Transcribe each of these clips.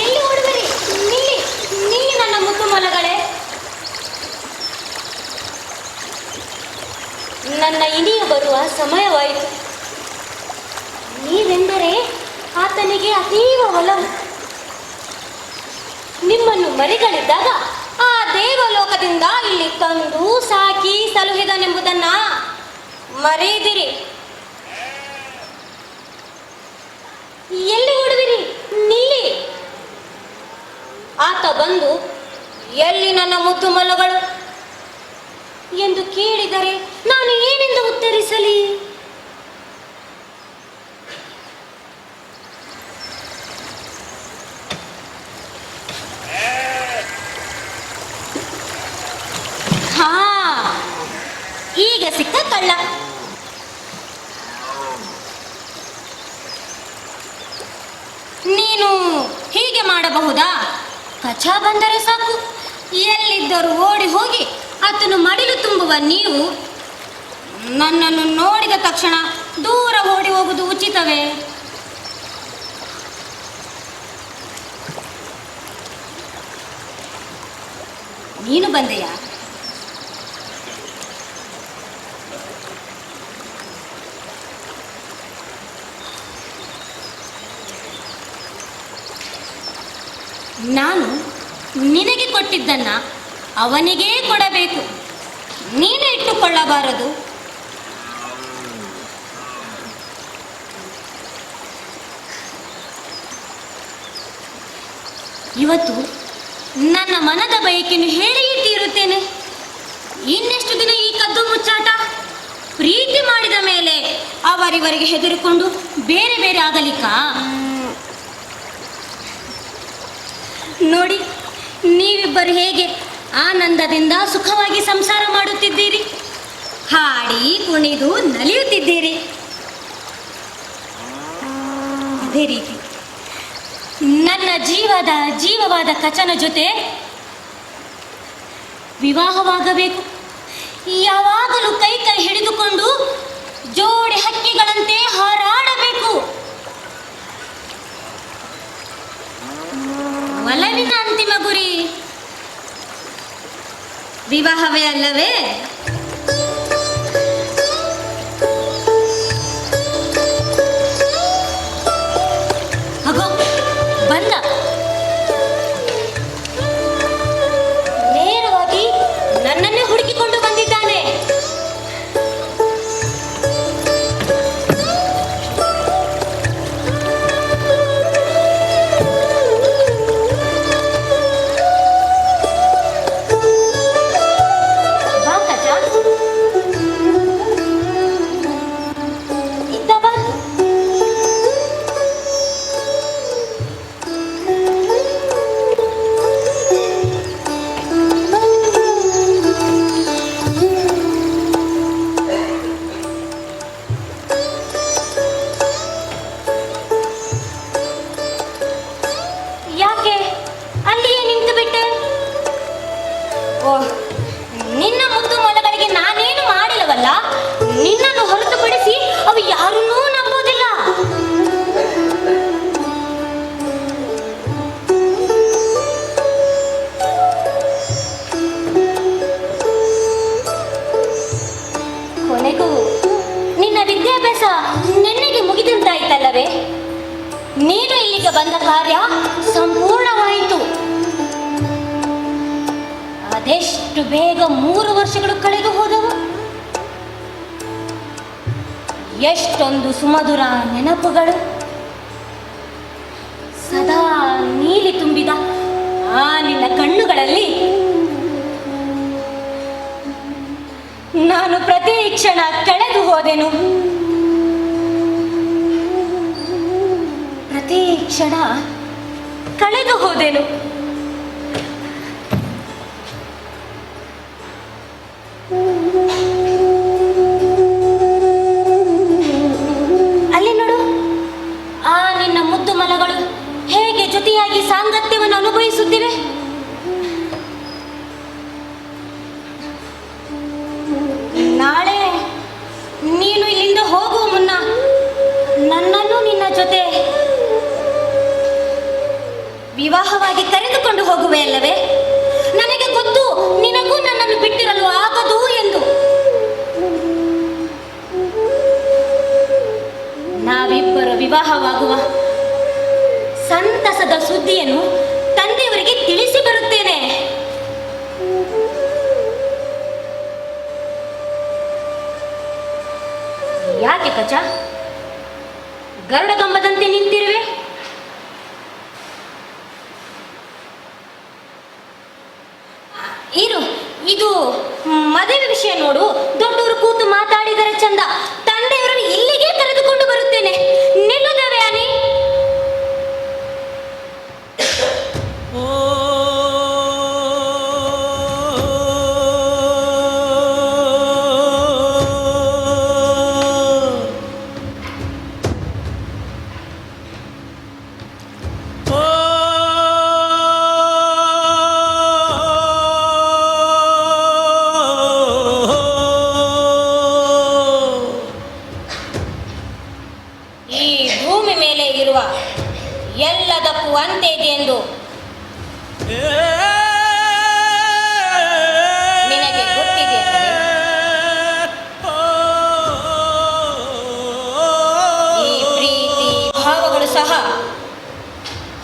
ಎಲ್ಲಿ ಓಡುವಿರಿ? ನಿಲ್ಲಿ ನಿಲ್ಲಿ ನನ್ನ ಮುದ್ದು ಮೊಲಗಳೇ. ನನ್ನ ಇನಿಯು ಬರುವ ಸಮಯವಾಯಿತು. ನೀವೆಂದರೆ ಆತನಿಗೆ ಅತೀವ ಒಲವು. ನಿಮ್ಮನ್ನು ಮರಿಗಳಿದ್ದಾಗ ಆ ದೇವಲೋಕದಿಂದ ಇಲ್ಲಿ ತಂದು ಸಾಕಿ ಸಲುಹಿದನೆಂಬುದನ್ನ ಮರೆಯದಿರಿ. ಎಲ್ಲಿ ಓಡುವಿರಿ? ನಿಲ್ಲಿ. ಆತ ಬಂದು ಎಲ್ಲಿ ನನ್ನ ಮುದ್ದು ಮೊಲಗಳು ಎಂದು ಕೇಳಿದರೆ ನಾನು ಏನೆಂದು ಉತ್ತರಿಸಲಿ? ಈಗ ಸಿಕ್ಕ ಕಳ್ಳ. ನೀನು ಹೀಗೆ ಮಾಡಬಹುದಾ? ಕಚ ಬಂದರೆ ಸಾಕು, ಎಲ್ಲಿದ್ದರೂ ಓಡಿ ಹೋಗಿ ಆತನು ಮಡಿಲು ತುಂಬುವ ನೀವು ನನ್ನನ್ನು ನೋಡಿದ ತಕ್ಷಣ ದೂರ ಓಡಿ ಹೋಗುವುದು ಉಚಿತವೇ? ನೀನು ಬಂದೆಯಾ? ನಾನು ನಿನಗೆ ಕೊಟ್ಟಿದ್ದನ್ನ ಅವನಿಗೇ ಕೊಡಬೇಕು, ನೀನು ಇಟ್ಟುಕೊಳ್ಳಬಾರದು. ಇವತ್ತು ನನ್ನ ಮನದ ಬಯಕೆಯನ್ನು ಹೇಳಿಯೇ ತೀರುತ್ತೇನೆ. ಇನ್ನೆಷ್ಟು ದಿನ ಈ ಕದ್ದು ಮುಚ್ಚಾಟ? ಪ್ರೀತಿ ಮಾಡಿದ ಮೇಲೆ ಅವರಿವರಿಗೆ ಹೆದರಿಕೊಂಡು ಬೇರೆ ಬೇರೆ ಆಗಲಿಕ್ಕಾ? ನೋಡಿ, ನೀವಿಬ್ಬರು ಹೇಗೆ ಆನಂದದಿಂದ ಸುಖವಾಗಿ ಸಂಸಾರ ಮಾಡುತ್ತಿದ್ದೀರಿ, ಹಾಡಿ ಕುಣಿದು ನಲಿಯುತ್ತಿದ್ದೀರಿ. ಅದೇ ರೀತಿ ನನ್ನ ಜೀವವಾದ ಕಚನ ಜೊತೆ ವಿವಾಹವಾಗಬೇಕು. ಯಾವಾಗಲೂ ಕೈ ಕೈ ಹಿಡಿದುಕೊಂಡು ಜೋಡಿ ಹಕ್ಕಿಗಳಂತೆ ಹಾರಾಡಬೇಕು. ಒಲವಿನ ಅಂತಿಮ ಗುರಿ ವಿವಾಹವೇ ಅಲ್ಲವೇ? ಅಗೋ ಬಂದ. ನೇರವಾಗಿ ನನ್ನನ್ನೇ ಹುಡುಕಿಕೊಂಡು ಬಂದಿದ್ದಾನೆ. ನಿನ್ನ ಮುದ್ದು ಮೊಲಗಳಿಗೆ ನಾನೇನು ಮಾಡಿಲ್ಲವಲ್ಲ, ನಿನ್ನನ್ನು ಹೊರತುಪಡಿಸಿ ಅವು ಯಾರನ್ನೂ ನಂಬುವುದಿಲ್ಲ. ಕೊನೆಗೂ ನಿನ್ನ ವಿದ್ಯಾಭ್ಯಾಸ ನೆನ್ನೆಗೆ ಮುಗಿದಂತಾಯ್ತಲ್ಲವೇ? ನೀನು ಇಲ್ಲಿಗೆ ಬಂದ ಕಾರ್ಯ ಸಂಪೂರ್ಣವಾಯಿತು. ಅದೆಷ್ಟು ಬೇಗ 3 ವರ್ಷಗಳು ಕಳೆದು ಹೋದವು. ಎಷ್ಟೊಂದು ಸುಮಧುರ ನೆನಪುಗಳು. ಸದಾ ನೀಲಿ ತುಂಬಿದ ಆ ನಿನ್ನ ಕಣ್ಣುಗಳಲ್ಲಿ ನಾನು ಪ್ರತಿ ಕ್ಷಣ ಕಳೆದು ಹೋದೆನು. ಪ್ರತಿ ಕ್ಷಣ ಕಳೆದು ಹೋದೆನು. ಅಲ್ಲಿ ನೋಡು, ಆ ನಿನ್ನ ಮುದ್ದು ಮಲಗಳು ಹೇಗೆ ಜೊತೆಯಾಗಿ ಸಾಂಗತ್ಯವನ್ನು ಅನುಭವಿಸುತ್ತಿವೆ. ನಾಳೆ ನೀನು ಇಲ್ಲಿಂದ ಹೋಗುವ ಮುನ್ನ ಜೊತೆ ವಿವಾಹವಾಗಿ ಕರೆದುಕೊಂಡು ಹೋಗುವೆ ಅಲ್ಲವೇ? ನನಗೆ ಗೊತ್ತು ನಿನಗೂ ನನ್ನನ್ನು ಬಿಟ್ಟಿರಲು ಆಗದು ಎಂದು. ನಾವಿಬ್ಬರು ವಿವಾಹವಾಗುವ ಸಂತಸದ ಸುದ್ದಿಯನ್ನು ತಂದೆಯವರಿಗೆ ತಿಳಿಸಿ ಬರುತ್ತೇನೆ. ಯಾಕೆ ಕಚ ಗರುಡಗಂಬದಂತೆ ನಿಂತಿರುವೆ? ಇರು, ಇದು ಮದುವೆ ವಿಷಯ ನೋಡು. ದೊಡ್ಡವರು ಕೂತು ಮಾತಾಡಿದರೆ ಚಂದ. ತಂದೆಯವರನ್ನು ಇಲ್ಲಿಗೆ ಕರೆದುಕೊಂಡು ಬರುತ್ತೇನೆ. ನಿಲ್ಲುತ್ತೇವೆ ಅನಿ? ಎಲ್ಲದಕ್ಕೂ ಅಂತೆ ಇದೆ ಎಂದು ನಿನಗೆ ಗೊತ್ತಿದೆ. ಈ ಪ್ರೀತಿ ಭಾವಗಳು ಸಹ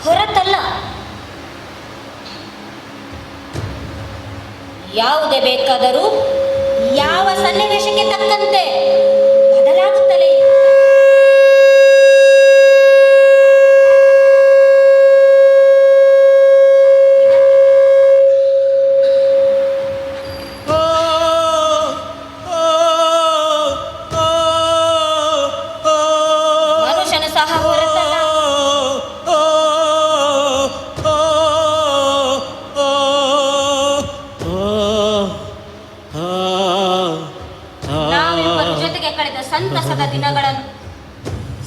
ಹೊರತಲ್ಲ. ಯಾವುದೇ ಬೇಕಾದರೂ ಯಾವ ಸನ್ನಿವೇಶಕ್ಕೆ ತಕ್ಕಂತೆ ಬದಲಾಗುತ್ತಲೇ. ಸಂತಸದ ದಿನಗಳನ್ನು,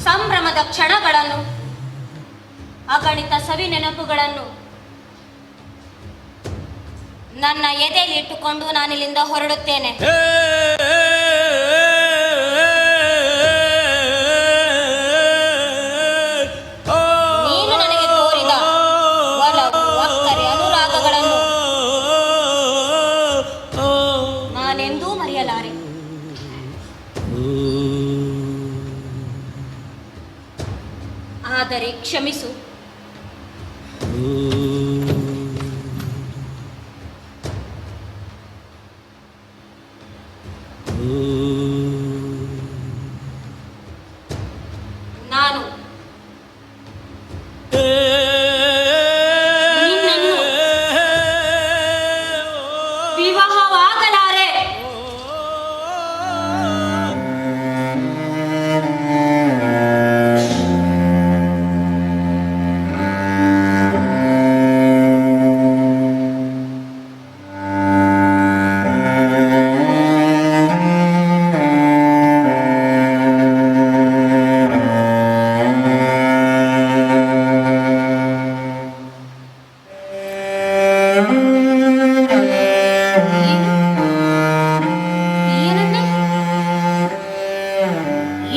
ಸಂಭ್ರಮದ ಕ್ಷಣಗಳನ್ನು, ಅಗಣಿತ ಸವಿ ನೆನಪುಗಳನ್ನು ನನ್ನ ಎದೆಯಲ್ಲಿ ಇಟ್ಟುಕೊಂಡು ನಾನಿಲ್ಲಿಂದ ಹೊರಡುತ್ತೇನೆ. ನೀನು ನನಗೆ ತೋರಿದ ಒಲವು, ಅಕ್ಕರೆ, ಅನುರಾಗಗಳನ್ನು ನಾನೆಂದೂ ಮರೆಯಲಾರೆ. ಆದರೆ ಕ್ಷಮಿಸು, ನಾನು ನಿನ್ನನ್ನು ವಿವಾಹವಾಗಲಾರೆ.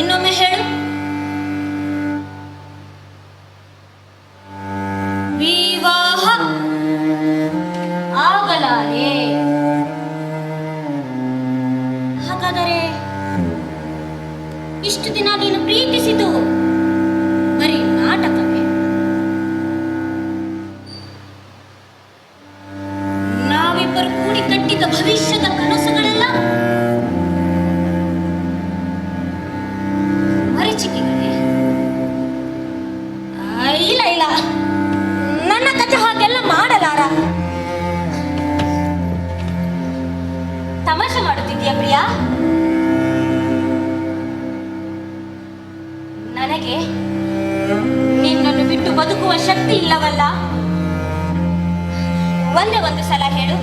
ಇನ್ನೊಮ್ಮೆ ಹೇಳು. ವಿವಾಹ ಆಗಲಾರೆ. ಹಾಗಾದರೆ ಇಷ್ಟು ದಿನ ನೀನು ಪ್ರೀತಿಸಿತು ಬರೀ ನಾಟಕವೇ? ನಾವಿಬ್ಬರು ಕೂಡಿ ಕಟ್ಟಿದ ಭವಿಷ್ಯದ ಕನಸುಗಳೆಲ್ಲ ಮರೀಚಿಕೆಗಳೇ? ಇಲ್ಲ ಇಲ್ಲ, ನನ್ನ ಕಥೆ ಹಾಗೆಲ್ಲ ಮಾಡಲಾರ. ತಮಾಷೆ ಮಾಡುತ್ತಿದ್ದೀಯ ಪ್ರಿಯಾ? ನನಗೆ ನಿನ್ನನ್ನು ಬಿಟ್ಟು ಬದುಕುವ ಶಕ್ತಿ ಇಲ್ಲವಲ್ಲ. ಒಂದೇ ಒಂದು ಸಲ ಹೇಳು,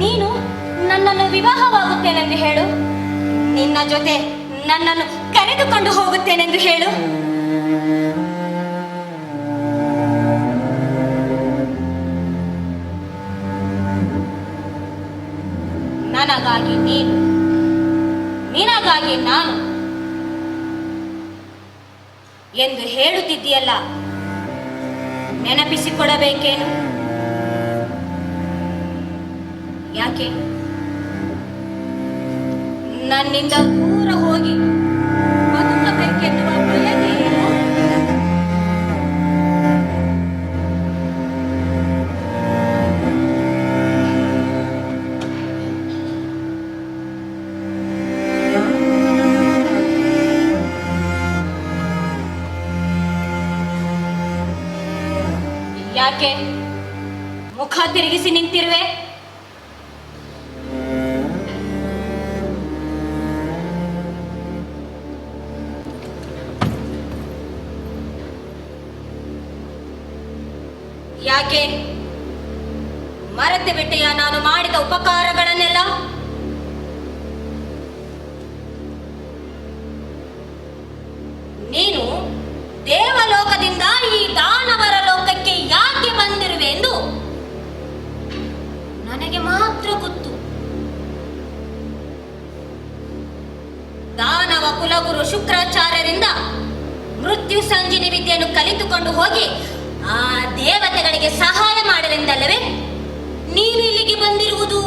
ನೀನು ನನ್ನನ್ನು ವಿವಾಹವಾಗುತ್ತೇನೆಂದು ಹೇಳು. ನಿನ್ನ ಜೊತೆ ನನ್ನನ್ನು ಕರೆದುಕೊಂಡು ಹೋಗುತ್ತೇನೆಂದು ಹೇಳು. ನನಗಾಗಿ ನೀನು, ನಿನಗಾಗಿ ನಾನು ಎಂದು ಹೇಳುತ್ತಿದ್ದೀಯಲ್ಲ, ನೆನಪಿಸಿಕೊಡಬೇಕೇನು? ಯಾಕೆ ನನ್ನಿಂದ ದೂರ ಹೋಗಿ ಬದುಕಬೇಕೆನ್ನುವ ಬಯಕೆ ಏನು? ಯಾಕೆ ಮುಖ ತಿರುಗಿಸಿ ನಿಂತಿರುವೆ? ಯಾಕೆ ಮರೆತು ಬಿಟ್ಟೆಯ ನಾನು ಮಾಡಿದ ಉಪಕಾರಗಳನ್ನೆಲ್ಲ? ನೀನು ದೇವಲೋಕದಿಂದ ಈ ದಾನವರ ಲೋಕಕ್ಕೆ ಯಾಕೆ ಬಂದಿರುವೆ ಎಂದು ನನಗೆ ಮಾತ್ರ ಗೊತ್ತು. ದಾನವ ಕುಲಗುರು ಶುಕ್ರಾಚಾರ್ಯರಿಂದ ಮೃತ್ಯು ಸಂಜೀವಿನಿ ವಿದ್ಯೆಯನ್ನು ಕಲಿತುಕೊಂಡು ಹೋಗಿ ಆ ದೇವತೆಗಳಿಗೆ ಸಹಾಯ ಮಾಡಲೆಂದಲ್ಲವೇ ನೀನು ಇಲ್ಲಿಗೆ ಬಂದಿರುವುದು?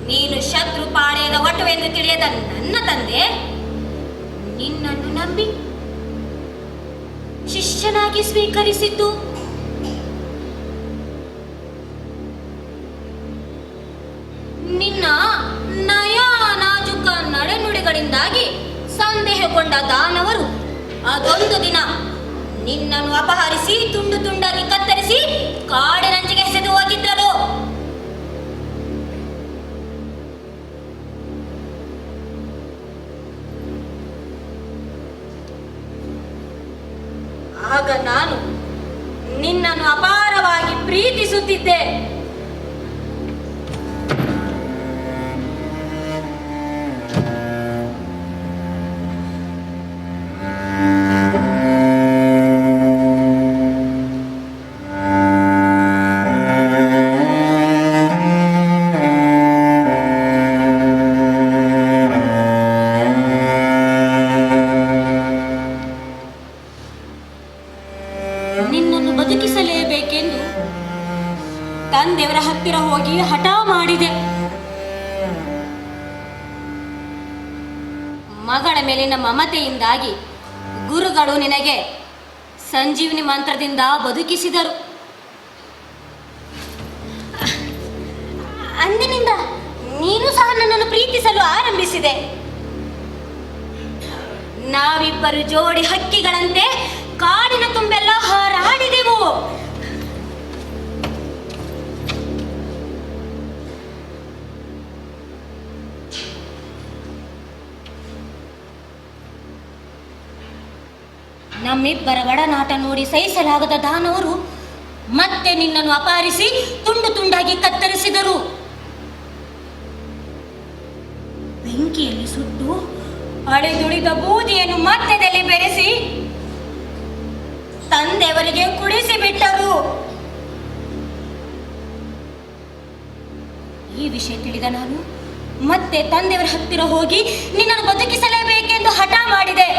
ನೀನು ಶತ್ರು ಪಾಳೆಯದ ಒಟುವೆಂದು ತಿಳಿಯದ ನನ್ನ ತಂದೆ ನಿನ್ನನ್ನು ನಂಬಿ ಶಿಷ್ಯನಾಗಿ ಸ್ವೀಕರಿಸಿದ್ದು. ನಿನ್ನ ನಯ ನಾಜುಕ ನಡೆನುಡಿಗಳಿಂದಾಗಿ ಸಂದೇಹಗೊಂಡ ದಾನವರು ಅದೊಂದು ದಿನ ನಿನ್ನನ್ನು ಅಪಹರಿಸಿ ತುಂಡು ತುಂಡಾಗಿ ಕತ್ತರಿಸಿ ಕಾಡಿನಂಚಿಗೆ ಎಸೆದು ಹೋಗಿದ್ದರು. ಆಗ ನಾನು ನಿನ್ನನ್ನು ಅಪಾರವಾಗಿ ಪ್ರೀತಿಸುತ್ತಿದ್ದೆ. ನಿನ್ನನ್ನು ಬದುಕಿಸಲೇಬೇಕೆಂದು ತಂದೆಯವರ ಹತ್ತಿರ ಹೋಗಿ ಹಠ ಮಾಡಿದೆ. ಮಗಳ ಮೇಲಿನ ಮಮತೆಯಿಂದಾಗಿ ಗುರುಗಳು ನಿನಗೆ ಸಂಜೀವಿನಿ ಮಂತ್ರದಿಂದ ಬದುಕಿಸಿದರು. ಅಂದಿನಿಂದ ನೀನು ಸಹ ನನ್ನನ್ನು ಪ್ರೀತಿಸಲು ಆರಂಭಿಸಿದೆ. ನಾವಿಬ್ಬರು ಜೋಡಿ ಹಕ್ಕಿಗಳಂತೆ ಕಾಡಿನ ತುಂಬೆಲ್ಲ ಹಾರಾಡಿದೆವು. ನಮ್ಮಿಬ್ಬರ ಒಡನಾಟ ನೋಡಿ ಸಹಿಸಲಾಗದ ದಾನವರು ಮತ್ತೆ ನಿನ್ನನ್ನು ಅಪಹರಿಸಿ ತುಂಡು ತುಂಡಾಗಿ ಕತ್ತರಿಸಿದರು. ಬೆಂಕಿಯಲ್ಲಿ ಸುಟ್ಟು ಅಳೆದುಳಿದ ಬೂದಿಯನ್ನು ಮಧ್ಯದಲ್ಲಿ ಬೆರೆಸಿ ತಂದೆಯವರಿಗೆ ಕುಡಿಸಿ ಬಿಟ್ಟರು. ಈ ವಿಷಯ ತಿಳಿದ ನಾನು ಮತ್ತೆ ತಂದೆಯವರ ಹತ್ತಿರ ಹೋಗಿ ನಿನ್ನನ್ನು ಬದುಕಿಸಲೇಬೇಕೆಂದು ಹಠ ಮಾಡಿದೆ.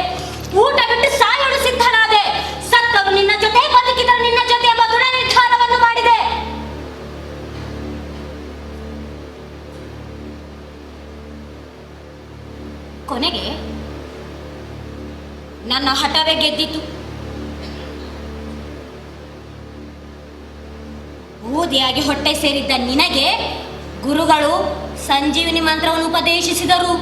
ಊಟ ಬಿಟ್ಟು ಸಾಯಲು ಸಿದ್ಧನಾದೆ. ಸತ್ತವರು ನಿನ್ನ ಜೊತೆ, ಬದುಕಿದರು ನಿನ್ನ ಜೊತೆ ಎಂಬ ದೃಢ ನಿರ್ಧಾರವನ್ನು ಮಾಡಿದೆ. ಕೊನೆಗೆ ನನ್ನ ಹಠವೇ ಗೆದ್ದಿತು. ಊದಿಯಾಗಿ ಹೊಟ್ಟೆ ಸೇರಿದ್ದ ನಿನಗೆ ಗುರುಗಳು ಸಂಜೀವಿನಿ ಮಂತ್ರವನ್ನು ಉಪದೇಶಿಸಿದರು.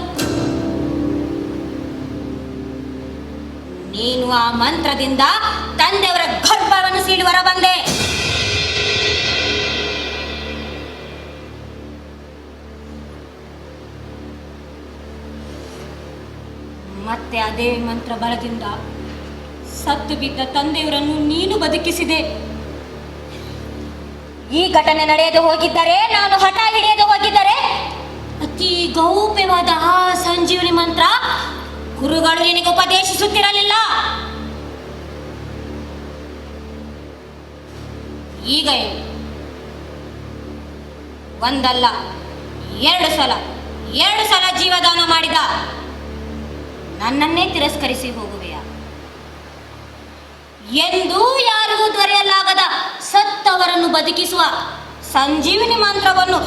ನೀನು ಆ ಮಂತ್ರದಿಂದ ತಂದೆಯವರ ಗರ್ಭವನ್ನು ಸೀಳುವರ ಬಂದೆ. ಮತ್ತೆ ಅದೇ ಮಂತ್ರ ಬಲದಿಂದ ಸತ್ತು ಬಿದ್ದ ತಂದೆಯವರನ್ನು ನೀನು ಬದುಕಿಸಿದೆ. ಈ ಘಟನೆ ನಡೆಯದೆ ಹೋಗಿದ್ದರೆ, ನಾನು ಹಠ ಹಿಡಿಯದೆ ಹೋಗಿದ್ದರೆ, ಅತಿ ಗೌಪ್ಯವಾದ ಆ ಸಂಜೀವಿನಿ ಮಂತ್ರ ಗುರುಗಳು ನಿನಗೆ ಉಪದೇಶಿಸುತ್ತಿರಲಿಲ್ಲ. ಈಗ ಒಂದಲ್ಲ ಎರಡು ಸಲ ಜೀವದಾನ ಮಾಡಿದ ನನ್ನನ್ನೇ ತಿರಸ್ಕರಿಸಿ ಹೋಗುವೆಯ? ಎಂದೂ ಯಾರಿಗೂ ದೊರೆಯಲಾಗದ ಸತ್ತವರನ್ನು ಬದುಕಿಸುವ ಸಂಜೀವಿನಿ ಮಂತ್ರವನ್ನು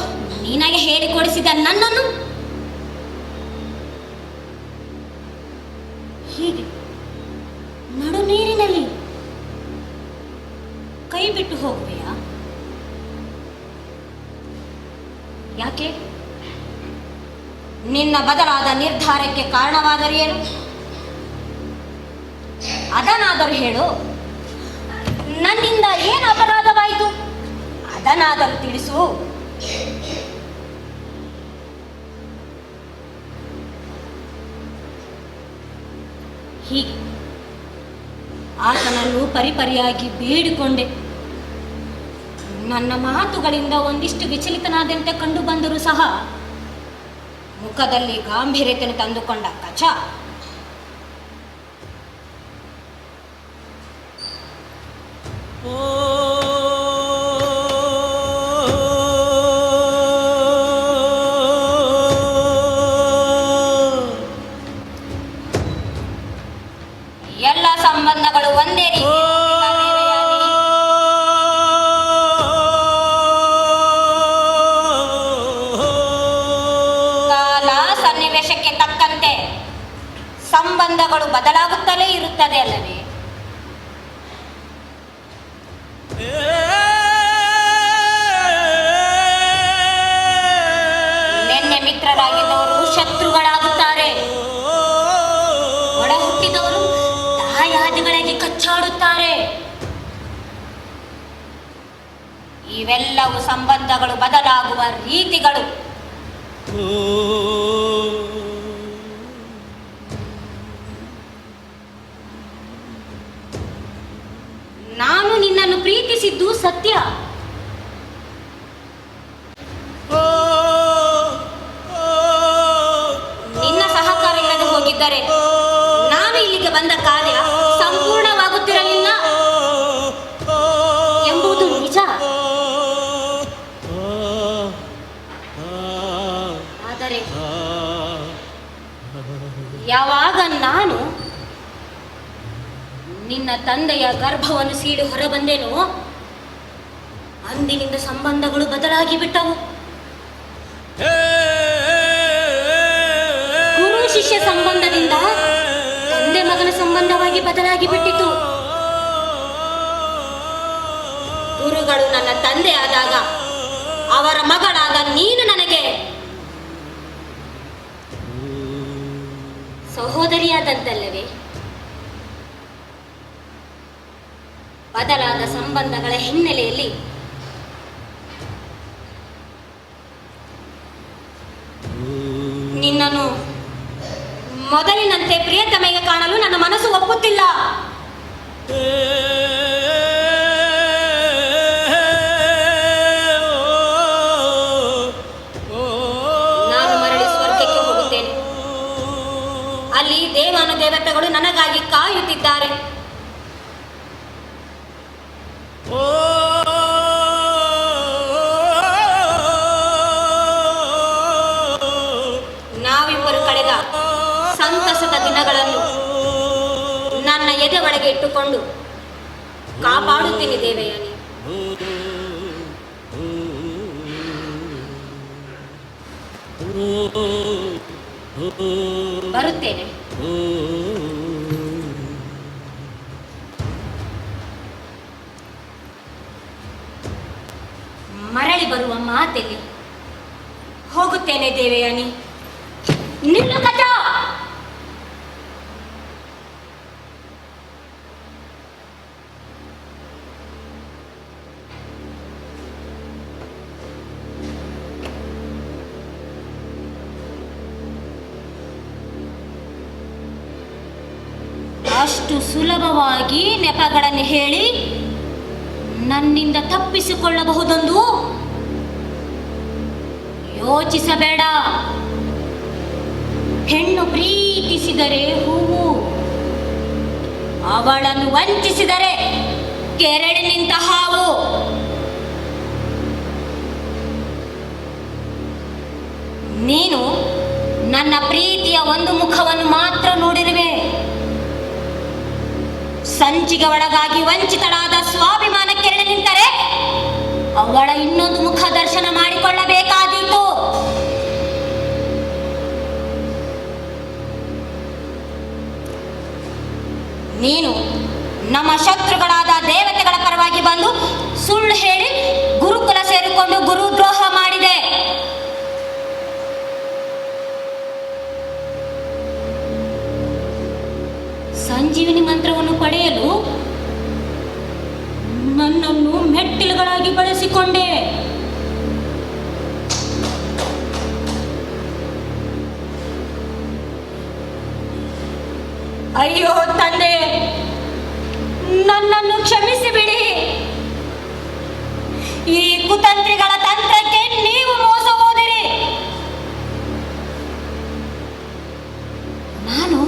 ನಿನಗೆ ಹೇಳಿಕೊಡಿಸಿದ ನನ್ನನ್ನು ಹೀಗೆ ನಡು ನೀರಿನಲ್ಲಿ ಕೈ ಬಿಟ್ಟು ಹೋಗುವೆಯಾ? ಯಾಕೆ? ನಿನ್ನ ಬದಲಾದ ನಿರ್ಧಾರಕ್ಕೆ ಕಾರಣವಾದರೂ ಏನು? ಅದನ್ನಾದರೂ ಹೇಳು. ನನ್ನಿಂದ ಏನು ಅಪರಾಧವಾಯಿತು ಅದನ್ನಾದರೂ ತಿಳಿಸು. ಹೀಗೆ ಆತನನ್ನು ಪರಿಪರಿಯಾಗಿ ಬೇಡಿಕೊಂಡೆ. ನನ್ನ ಮಾತುಗಳಿಂದ ಒಂದಿಷ್ಟು ವಿಚಲಿತನಾದಂತೆ ಕಂಡು ಬಂದರೂ ಸಹ ಮುಖದಲ್ಲಿ ಗಾಂಭೀರ್ಯತೆಯನ್ನು ತಂದುಕೊಂಡ ಕಚ ಎಲ್ಲ ಸಂಬಂಧಗಳು ಒಂದೇ ರೀತಿ. ಕಾಲ ಸನ್ನಿವೇಶಕ್ಕೆ ತಕ್ಕಂತೆ ಸಂಬಂಧಗಳು ಬದಲಾಗುತ್ತಲೇ ಇರುತ್ತದೆ ಅಲ್ಲವೇ? ನಿನ್ನೆ ಮಿತ್ರರಾಗಿದ್ದವರು ಶತ್ರುಗಳಾಗುತ್ತಾರೆ. ಒಡ ಹುಟ್ಟಿದವರು ತಾಯಾದಿಗಳಿಗೆ ಕಚ್ಚಾಡುತ್ತಾರೆ. ಇವೆಲ್ಲವೂ ಸಂಬಂಧಗಳು ಬದಲಾಗುವ ರೀತಿಗಳು. ನಾನು ನಿನ್ನನ್ನು ಪ್ರೀತಿಸಿದ್ದು ಸತ್ಯ. ನಿನ್ನ ಸಹಕಾರ ಇಲ್ಲದೆ ಹೋಗಿದ್ದರೆ ನಾನು ಇಲ್ಲಿಗೆ ಬಂದ ಕಾರ್ಯ ಸಂಪೂರ್ಣವಾಗುತ್ತಿರಲಿಲ್ಲ ಎಂಬುದು ನಿಜ. ಆದರೆ ಯಾವಾಗ ನಾನು ನಿನ್ನ ತಂದೆಯ ಗರ್ಭವನ್ನು ಸೀಳಿ ಹೊರಬಂದೇನೋ ಅಂದಿನಿಂದ ಸಂಬಂಧಗಳು ಬದಲಾಗಿ ಬಿಟ್ಟವು. ಗುರು ಶಿಷ್ಯ ಸಂಬಂಧದಿಂದ ತಂದೆ ಮಗನ ಸಂಬಂಧವಾಗಿ ಬದಲಾಗಿ ಬಿಟ್ಟಿತು. ಗುರುಗಳು ನನ್ನ ತಂದೆ ಆದಾಗ ಅವರ ಮಗಳಾದ ನೀನು ನನಗೆ ಸಹೋದರಿಯಾದಂತಲ್ಲವೇ? ಬದಲಾದ ಸಂಬಂಧಗಳ ಹಿನ್ನೆಲೆಯಲ್ಲಿ ನಿನ್ನನ್ನು ಮೊದಲಿನಂತೆ ಪ್ರಿಯತಮೆಗೆ ಕಾಣಲು ನನ್ನ ಮನಸ್ಸು ಒಪ್ಪುತ್ತಿಲ್ಲ. ನಾನು ಮರಳಿ ಸ್ವರ್ಗಕ್ಕೆ ಹೋಗುತ್ತೇನೆ. ಅಲ್ಲಿ ದೇವಾನುದೇವತೆಗಳು ನನಗಾಗಿ ಕಾಯುತ್ತಿದ್ದಾರೆ. ನಾವಿಬ್ಬರು ಕಳೆದ ಸಂತಸದ ದಿನಗಳನ್ನು ನನ್ನ ಎದೆ ಒಳಗೆ ಇಟ್ಟುಕೊಂಡು ಕಾಪಾಡುತ್ತೀನಿ ದೇವಯ್ಯ. ಬರುತ್ತೇನೆ. ಮರಳಿ ಬರುವ ಮಾತೆಲ್ಲಿ? ಹೋಗುತ್ತೇನೆ ದೇವಯಾನಿ. ನಿಲ್ಲು ಕಚ! ಅಷ್ಟು ಸುಲಭವಾಗಿ ನೆಪಗಳನ್ನು ಹೇಳಿ ನನ್ನಿಂದ ತಪ್ಪಿಸಿಕೊಳ್ಳಬಹುದೆಂದು ಯೋಚಿಸಬೇಡ. ಹೆಣ್ಣು ಪ್ರೀತಿಸಿದರೆ ಹೂವು, ಅವಳನ್ನು ವಂಚಿಸಿದರೆ ಕೆರಳಿ ನಿಂತ ಹಾವು. ನೀನು ನನ್ನ ಪ್ರೀತಿಯ ಒಂದು ಮುಖವನ್ನು ಮಾತ್ರ ನೋಡಿರುವೆ. ಸಂಚಿಗೆ ಒಳಗಾಗಿ ವಂಚಿತಳಾದ ಸ್ವಾಭಿಮಾನ ಕೆರಳಿ ನಿಂತರೆ ಅವಳ ಇನ್ನೊಂದು ಮುಖ ದರ್ಶನ ಮಾಡಿಕೊಳ್ಳಬೇಕಾದೀತು. ನೀನು ನಮ್ಮ ಶತ್ರುಗಳಾದ ದೇವತೆಗಳ ಪರವಾಗಿ ಬಂದು ಸುಳ್ಳು ಹೇಳಿ ಗುರುಕುಲ ಸೇರಿಕೊಂಡು ಗುರುದ್ರೋಹ ಮಾಡಿದೆ. ಸಂಜೀವಿನಿ ಮಂತ್ರವನ್ನು ಪಡೆಯಲು ನನ್ನನ್ನು ಮೆಟ್ಟಿಲುಗಳಾಗಿ ಬಳಸಿಕೊಂಡೆ. ಅಯ್ಯೋ ತಂದೆ, ನನ್ನನ್ನು ಕ್ಷಮಿಸಿ ಬಿಡಿ. ಈ ಕುತಂತ್ರಿಗಳ ತಂತ್ರಕ್ಕೆ ನೀವು ಮೋಸ ಹೋದಿರಿ. ನಾನು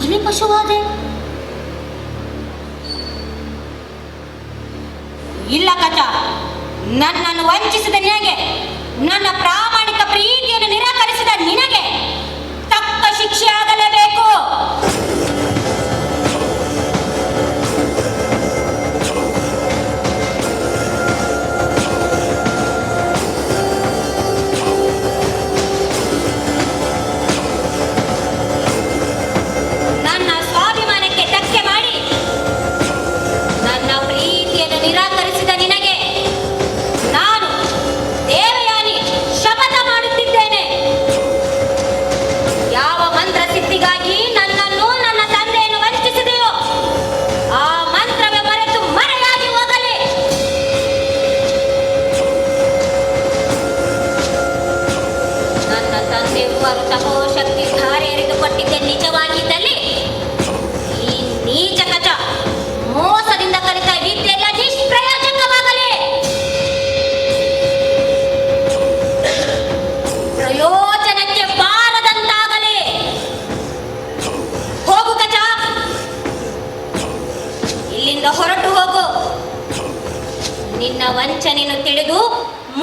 ಬಲಿಪಶುವಾದೆ. ಇಲ್ಲ ಕಚ, ನನ್ನನ್ನು ವಂಚಿಸಿದ ನಿನಗೆ, ನನ್ನ ಪ್ರಾಮಾಣಿಕ ಪ್ರೀತಿಯನ್ನು ನಿರಾಕರಿಸಿದ ನಿನಗೆ ತಕ್ಕ ಶಿಕ್ಷೆ ಆಗಲೇಬೇಕು. ನನ್ನ ಸ್ವಾಭಿಮಾನಕ್ಕೆ ಧಕ್ಕೆ ಮಾಡಿ ನನ್ನ ಪ್ರೀತಿಯನ್ನು ನಿರಾಕರಿಸಿದ ನಿನಗೆ ನಾನು ದೇವಯಾನಿ ಶಪಥ ಮಾಡುತ್ತಿದ್ದೇನೆ. ಯಾವ ಮಂತ್ರ ಸಿದ್ಧಿಗಾಗಿ ನನ್ನನ್ನು ನನ್ನ ತಂದೆಯನ್ನು ವಂಚಿಸಿದೆಯೋ ಆ ಮಂತ್ರವೇ ಮರೆತು ಮರೆಯಾಗಿ ಹೋಗಲಿ. ನನ್ನ ತಂದೆಯವರು ತಪೋಶಕ್ತಿ ಧಾರೆ ಎರೆದುಕೊಟ್ಟಿದ್ದೆ ನಿಜವಾಗಿದ್ದಲ್ಲಿ ಈ ನೀಚ ಕಚ ಮೋಸದಿಂದ ಕಲಿತ ವಿದ್ಯೆಲ್ಲ ನಿಷ್ಪ್ರಯೋಜಕವಾಗಲಿ. ಪ್ರಯೋಜನಕ್ಕೆ ಬಾರದಂತಾಗಲಿ. ಹೋಗು ಕಚ, ಇಲ್ಲಿಂದ ಹೊರಟು ಹೋಗು. ನಿನ್ನ ವಂಚನೆಯನ್ನು ತಿಳಿದು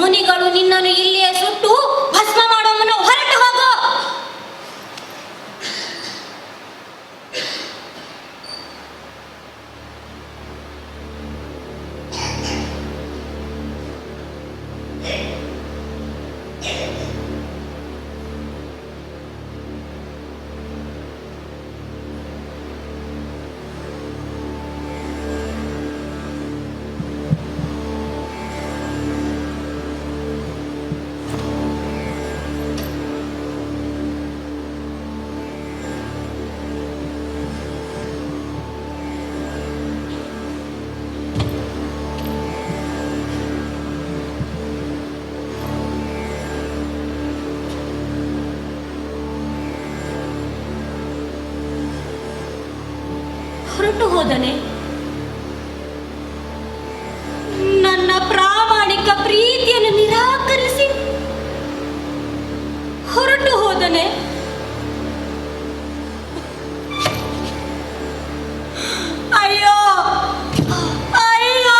ಮುನಿಗಳು ನಿನ್ನನ್ನು ಇಲ್ಲಿಯೇ ಸುಟ್ಟು ಭಸ್ಮ ಮಾಡುವವನು ಹೊರಟು ಹೋಗು. ಹೊರಟು ಹೋದನೆ. ನನ್ನ ಪ್ರಾಮಾಣಿಕ ಪ್ರೀತಿಯನ್ನು ನಿರಾಕರಿಸಿ ಹೊರಟು ಹೋದನೆ. ಅಯ್ಯೋ ಅಯ್ಯೋ,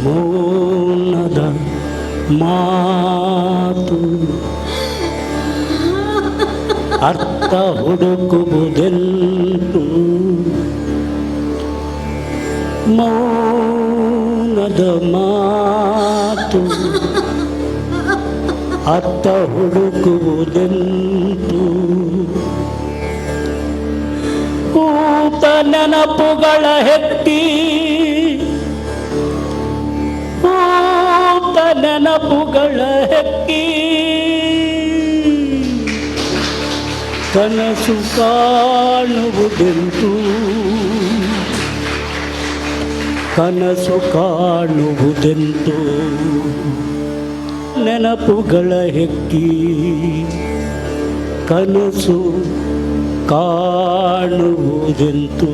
ಮೌನದ ಮಾತು ಅರ್ಥ ಹುಡುಕುವುದೆಂತು. ಮೌನದ ಮಾತು ಅರ್ಥ ಹುಡುಕುವುದೆಂತು. ಊತ ನೆನಪುಗಳ ಹೆಕ್ಕಿ, ಊತ ನೆನಪುಗಳ ಹೆಕ್ಕಿ ಕನಸು ಕಾಣುವುದೆಂತು. ಕನಸು ಕಾಣುವುದೆಂತು. ನೆನಪುಗಳ ಹೆಕ್ಕಿ ಕನಸು ಕಾಣುವುದೆಂತು.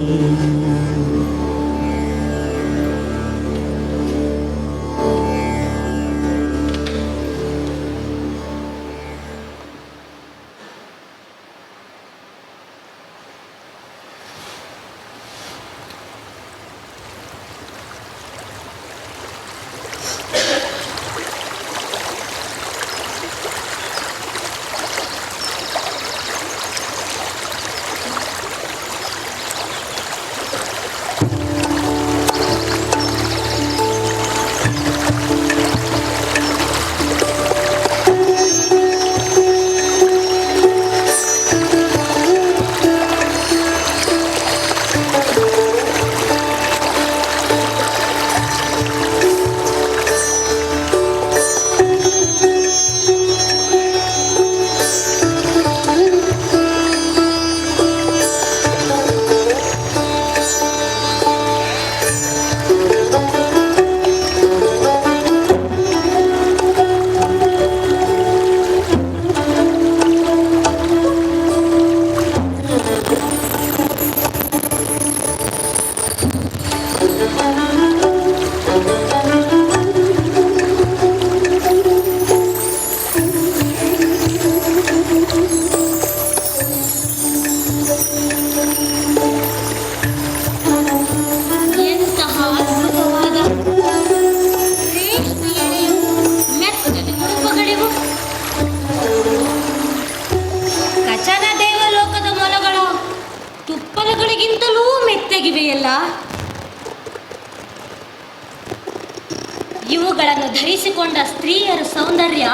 ಇವುಗಳನ್ನು ಧರಿಸಿಕೊಂಡ ಸ್ತ್ರೀಯರ ಸೌಂದರ್ಯ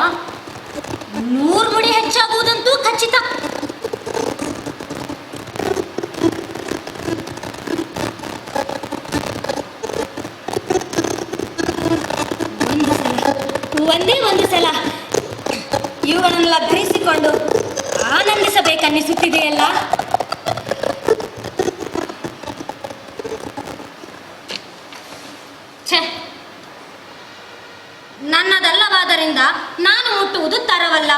100 ಮುಡಿ ಹೆಚ್ಚಾಗುವುದಂತೂ ಖಚಿತ. ಒಂದೇ ಒಂದು ಸಲ ಇವುಗಳನ್ನೆಲ್ಲ ಧರಿಸಿಕೊಂಡು ಆನಂದಿಸಬೇಕನ್ನಿಸುತ್ತಿದೆಯಲ್ಲ. ಛೆ, ನನ್ನದಲ್ಲವಾದ್ದರಿಂದ ನಾನು ಮುಟ್ಟುವುದು ತರವಲ್ಲ.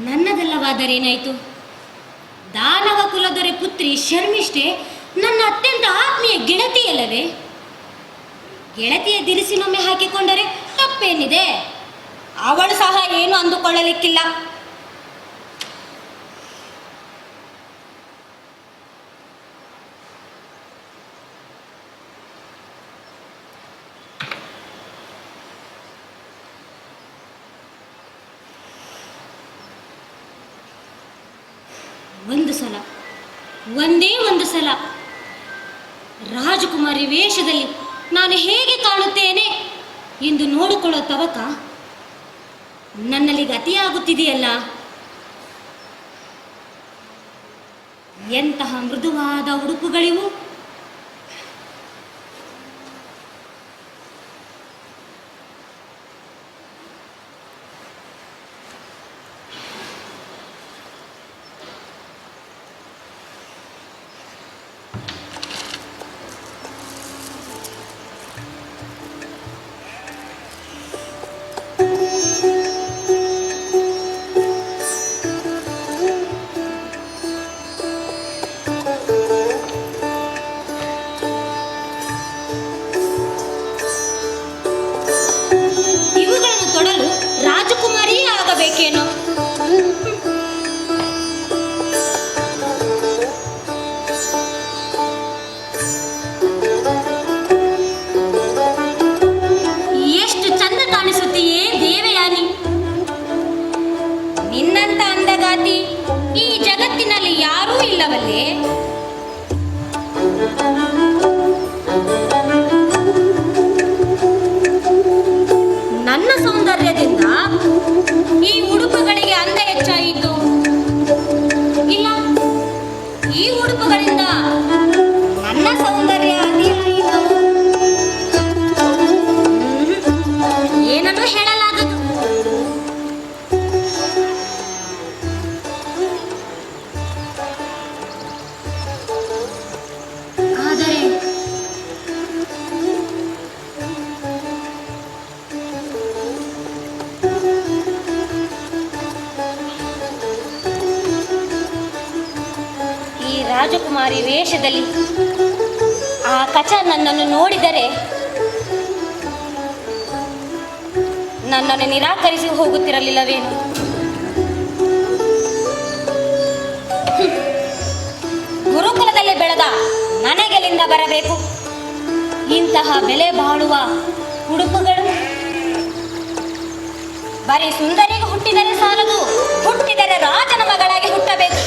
ನನ್ನದಲ್ಲವಾದರೇನಾಯಿತು? ದಾನವ ಕುಲದೊರೆ ಪುತ್ರಿ ಶರ್ಮಿಷ್ಠೆ ನನ್ನ ಅತ್ಯಂತ ಆತ್ಮೀಯ ಗೆಳತಿಯಲ್ಲವೇ? ಗೆಳತಿಯ ದಿರಿಸಿನೊಮ್ಮೆ ಹಾಕಿಕೊಂಡರೆ ತಪ್ಪೇನಿದೆ? ಅವಳು ಸಹ ಏನು ಅಂದುಕೊಳ್ಳಲಿಕ್ಕಿಲ್ಲ. ಒಂದು ಸಲ, ಒಂದೇ ಒಂದು ಸಲ ರಾಜಕುಮಾರಿ ವೇಷದಲ್ಲಿ ನಾನು ಹೇಗೆ ಕಾಣುತ್ತೇನೆ ಎಂದು ನೋಡಿಕೊಳ್ಳೋ ತವಕ ನನ್ನಲ್ಲಿ ಗತಿಯಾಗುತ್ತಿದೆಯಲ್ಲ. ಎಂತಹ ಮೃದುವಾದ ಉಡುಪುಗಳಿವು! ಆಗಬೇಕೇನೋ? ಎಷ್ಟು ಚಂದ ಕಾಣಿಸುತ್ತೀಯೇ ದೇವಯಾನಿ. ನಿನ್ನಂತ ಅಂದಗಾತಿ ಈ ಜಗತ್ತಿನಲ್ಲಿ ಯಾರೂ ಇಲ್ಲವಲ್ಲೇ? ನನ್ನ ಸೌಂದರ್ಯದಿಂದ ಈ ಉಡುಪುಗಳಿಗೆ ಅಂದ ಹೆಚ್ಚಾಯಿತು, ಇಲ್ಲ ಈ ಉಡುಪುಗಳಿಂದ ನನ್ನ ಸೌಂದರ್ಯ ಅತಿಯಾಯಿತು. ಏನನ್ನೂ ಹೇಳಲಾಗದು. ಆದರೆ ರಾಜಕುಮಾರಿ ವೇಷದಲ್ಲಿ ಆ ಕಚ ನನ್ನನ್ನು ನೋಡಿದರೆ ನನ್ನನ್ನು ನಿರಾಕರಿಸಿ ಹೋಗುತ್ತಿರಲಿಲ್ಲವೇನು? ಗುರುಕುಲದಲ್ಲಿ ಬೆಳೆದ ನನಗೆಲ್ಲಿಂದ ಬರಬೇಕು ಇಂತಹ ಬೆಲೆ ಬಾಳುವ ಉಡುಪುಗಳು? ಬರೀ ಸುಂದರಿಗೆ ಹುಟ್ಟಿದರೆ ಸಾಲದು, ಹುಟ್ಟಿದರೆ ರಾಜನ ಮಗಳಾಗಿ ಹುಟ್ಟಬೇಕು.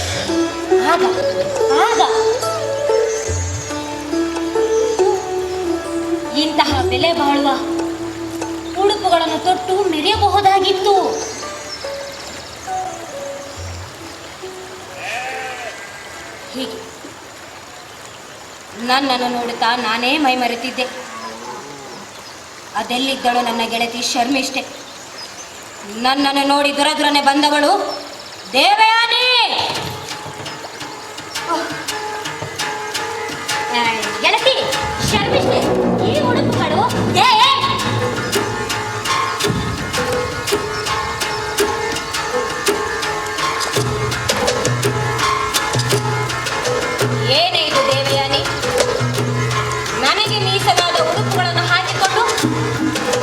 ಆಗ ಆಗ ಇಂತಹ ಬೆಲೆ ಬಾಳುವ ಉಡುಪುಗಳನ್ನು ತೊಟ್ಟು ಮೆರೆಯಬಹುದಾಗಿತ್ತು. ಹೀಗೆ ನನ್ನನ್ನು ನೋಡುತ್ತಾ ನಾನೇ ಮೈ ಮರೆತಿದ್ದೆ. ಅದೆಲ್ಲಿದ್ದಳು ನನ್ನ ಗೆಳತಿ ಶರ್ಮಿಷ್ಠೆ. ನನ್ನನ್ನು ನೋಡಿ ದುರದುರನೆ ಬಂದವಳು ದೇವಯಾನಿ. ಗೆಳತಿ ಶರ್ಮಿಷ್ಠೆ, ಈ ಉಡುಪುಗಳು ಏನೇ ಇದು ದೇವಯಾನಿ? ನನಗೆ ಮೀಸಲಾದ ಉಡುಪುಗಳನ್ನು ಹಾಕಿಕೊಂಡು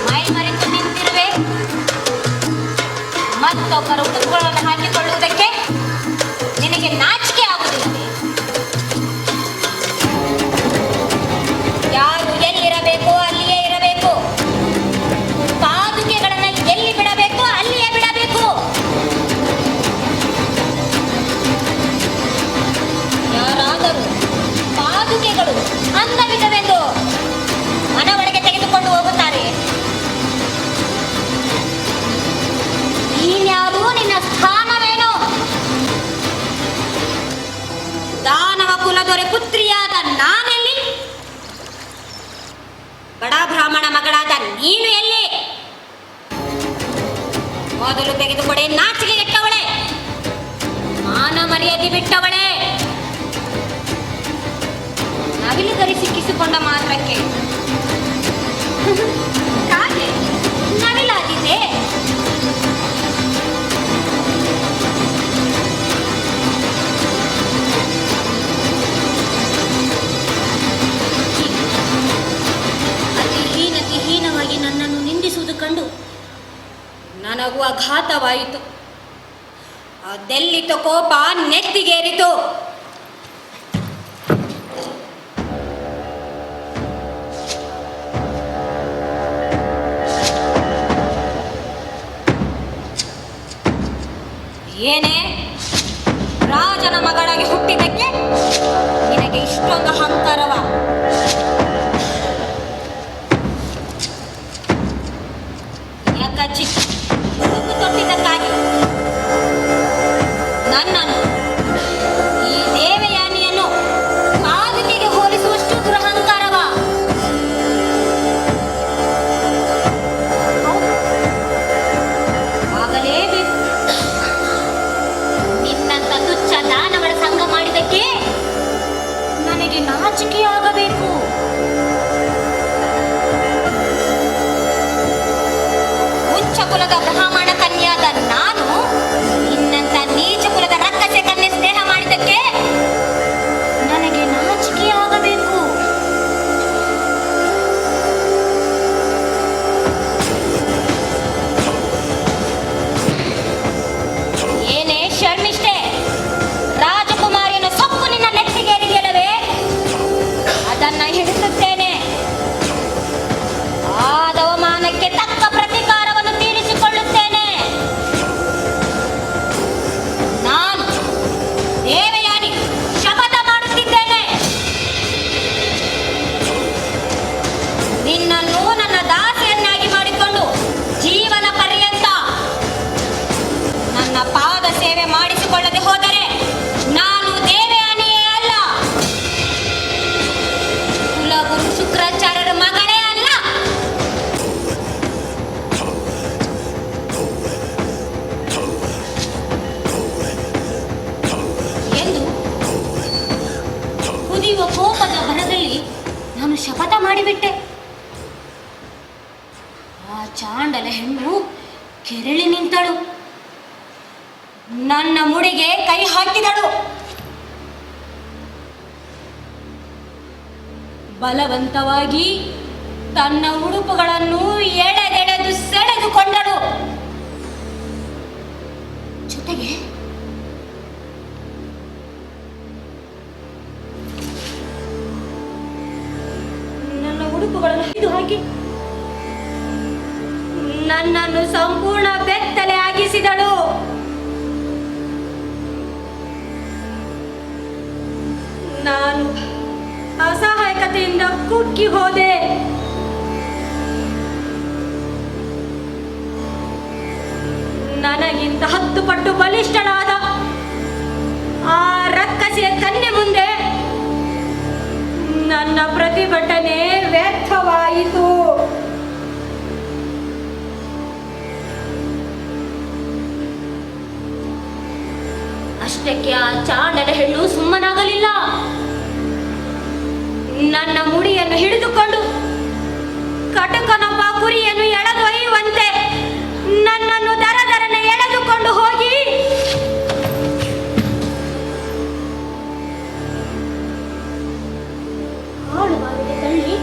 ಮೈ ಮರೆತು ನಿಂತಿರುವೆ. ಮತ್ತೊಬ್ಬರ ಉಡುಪುಗಳನ್ನು ಹಾಕಿಕೊಳ್ಳುವುದಕ್ಕೆ ನಿನಗೆ ನಾಚಿಕೆ ಆಗುವುದಿಲ್ಲವೇ? ಯಾರು ಎಲ್ಲಿರಬೇಕು ಅಲ್ಲಿಯೇ ಇರಬೇಕು. ಪಾದುಕೆಗಳ ಪುತ್ರಿಯಾದ ನಾನೆಲ್ಲಿ? ಬಡ ಬ್ರಾಹ್ಮಣ ಮಗಳಾದ ನೀನು ಎಲ್ಲಿ? ಮೊದಲು ತೆಗೆದುಕೊಡೆ ನಾಚಿಕೆ ಎಟ್ಟವಳೆ, ಮಾನ ಮರ್ಯಾದೆ ಬಿಟ್ಟವಳೆ. ನವಿಲು ಗರಿ ಸಿಕ್ಕಿಸಿಕೊಂಡ ಮಾತ್ರಕ್ಕೆ ಕಾಗೆ ನವಿಲಾದಿದೆ. ಹೀನವಾಗಿ ನನ್ನನ್ನು ನಿಂದಿಸುವುದು ಕಂಡು ನನಗೂ ಆಘಾತವಾಯಿತು. ಅದೆಲ್ಲಿತು ಕೋಪ ನೆತ್ತಿಗೇರಿತು. ಏನೇ, ರಾಜನ ಮಗಳಾಗಿ ಹುಟ್ಟಿದ್ದಕ್ಕೆ ನಿನಗೆ ಇಷ್ಟೊಂದು ಅಹಂಕಾರವ? ಯಾಕಚ್ಚಿ ತೊಟ್ಟಿದ್ದಕ್ಕಾಗಿ ನನ್ನನ್ನು, ಈ ದೇವಯಾನಿಯನ್ನು ಪಾದಕಿಗೆ ಹೋಲಿಸುವಷ್ಟು ದುರಹಂಕಾರವ? ಆಗಲೇಬೇಕು. ನಿನ್ನಂತ ತುಚ್ಛ ದಾನವಳ ಸಂಘ ಮಾಡಿದ್ದಕ್ಕೆ ನನಗೆ ನಾಚಿಕೆಯಾಗಬೇಕು. ಉಚ್ಚ ಕುಲದ ಬ್ರಾಹ್ಮಣ ಕನ್ಯಾದ ನಾನು ನಿನ್ನಂತ ನೀಚ ಕುಲದ ರಕ್ಕಸೆ ಕನ್ಯೆ ಸ್ನೇಹ ಮಾಡಿದ್ದಕ್ಕೆ ನನಗೆ ನಾಚಿಕೆಯಾಗಬೇಕು. ಏನೇ ಶರ್ಮಿಷ್ಠೆ, ರಾಜಕುಮಾರಿಯನ್ನು ಸೊಕ್ಕು ನಿನ್ನ ನೆತ್ತಿಗೇರಿದೆಯಲ್ಲವೇ, ಅದನ್ನ ಹಿಡಿಸುತ್ತೇನೆ. ಆದ ಅವಮಾನಕ್ಕೆ ತಕ್ಕ ಪ್ರತಿಕಾರವನ್ನು ತೀರಿಸಿಕೊಳ್ಳುತ್ತೇನೆ. ನಾನು ದೇವಯಾನಿ ಶಪಥ ಮಾಡುತ್ತಿದ್ದೇನೆ, ನಿನ್ನನ್ನು ನನ್ನ ದಾಸಿಯನ್ನಾಗಿ ಮಾಡಿಕೊಂಡು ಜೀವನ ಪರ್ಯಂತ ನನ್ನ ಪಾದ ಸೇವೆ ಮಾಡಿಸಿಕೊಳ್ಳದೆ ಹೋದರೆ ನಾನು ದೇವಯಾನಿಯೇ ಅಲ್ಲ, ಕುಲಗುರು ಶುಕ್ರಾಚಾರ್ಯರ ಮಗಳೇ ಅಲ್ಲ. ಎಂದು ಕುದಿಯುವ ಕೋಪದ ಭರದಲ್ಲಿ ನಾನು ಶಪಥ ಮಾಡಿಬಿಟ್ಟೆ. ಆ ಚಾಂಡಲ ಹೆಣ್ಣು ಕೆರಳಿ ನಿಂತಳು, ನನ್ನ ಮುಡಿಗೆ ಕೈ ಹಾಕಿದಳು. ಬಲವಂತವಾಗಿ ತನ್ನ ಉಡುಪುಗಳನ್ನು ಎಳೆದೆಳೆದು ಸೆಳೆದುಕೊಂಡಳು. ಜೊತೆಗೆ ನನ್ನ ಉಡುಪುಗಳನ್ನು ಹಿಡಿದು ಹಾಕಿ ನನ್ನನ್ನು ಸಂಪೂರ್ಣ ಬೆತ್ತಲೆ ಆಗಿಸಿದಳು. ನಾನು ಅಸಹಾಯಕತೆಯಿಂದ ಕುಗ್ಗಿ ಹೋದೆ. ನನಗಿಂತ 10 ಪಟ್ಟು ಬಲಿಷ್ಠಳಾದ ಆ ರಕ್ಕಸಿಯ ಕನ್ಯೆ ಮುಂದೆ ನನ್ನ ಪ್ರತಿಭಟನೆ ವ್ಯರ್ಥವಾಯಿತು. ಅಷ್ಟಕ್ಕೆ ಆ ಚಾಂಡಲ ಹೆಣ್ಣು ಸುಮ್ಮನಾಗಲಿಲ್ಲ. ನನ್ನ ಮುಡಿಯನ್ನು ಹಿಡಿದುಕೊಂಡು ಕಟಕನೊಬ್ಬ ಕುರಿಯನ್ನು ಎಳೆದೊಯ್ಯುವಂತೆ ನನ್ನನ್ನು ದರದರನೆ ಎಳೆದುಕೊಂಡು ಹೋಗಿ ಹಾಳುಗಾಡಿಗೆ ತಳ್ಳಿ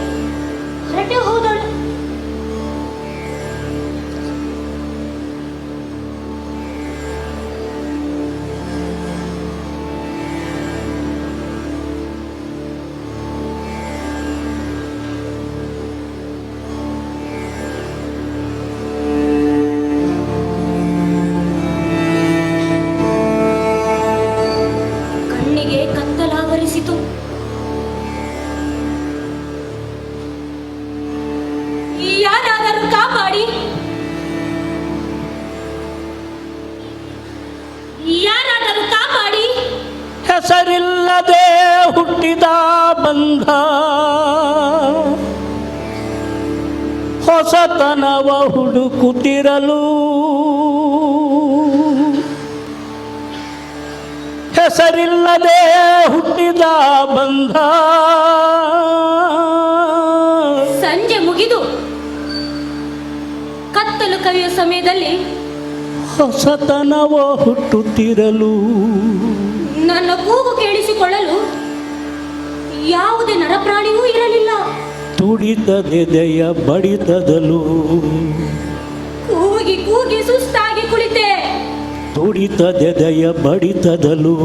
ಹೊರಟೆ ಹೋದಳು. ಹೆಸರಿಲ್ಲದೆ ಹುಟ್ಟಿ ಹುಟ್ಟಿದ ಬಂಧ ಹೊಸತನವ ಹುಡುಕುತ್ತಿರಲು ಹೆಸರಿಲ್ಲದೆ ಹುಟ್ಟಿದ ಬಂಧ ಸಂಜೆ ಮುಗಿದು ಕತ್ತಲು ಕವಿಯುವ ಸಮಯದಲ್ಲಿ ಹೊಸತನವ ಹುಟ್ಟುತ್ತಿರಲು ನನ್ನ ಕೂಗು ಕೇಳಿಸಿಕೊಳ್ಳಲು ಯಾವುದೇ ನರಪ್ರಾಣಿಯೂ ಇರಲಿಲ್ಲ. ತುಡಿತದೆದೆಯ ಬಡಿತದಲು ಕೂಗಿ ಕೂಗಿ ಸುಸ್ತಾಗಿ ಕುಳಿತೆ. ತುಡಿತದೆದೆಯ ಬಡಿತದಲು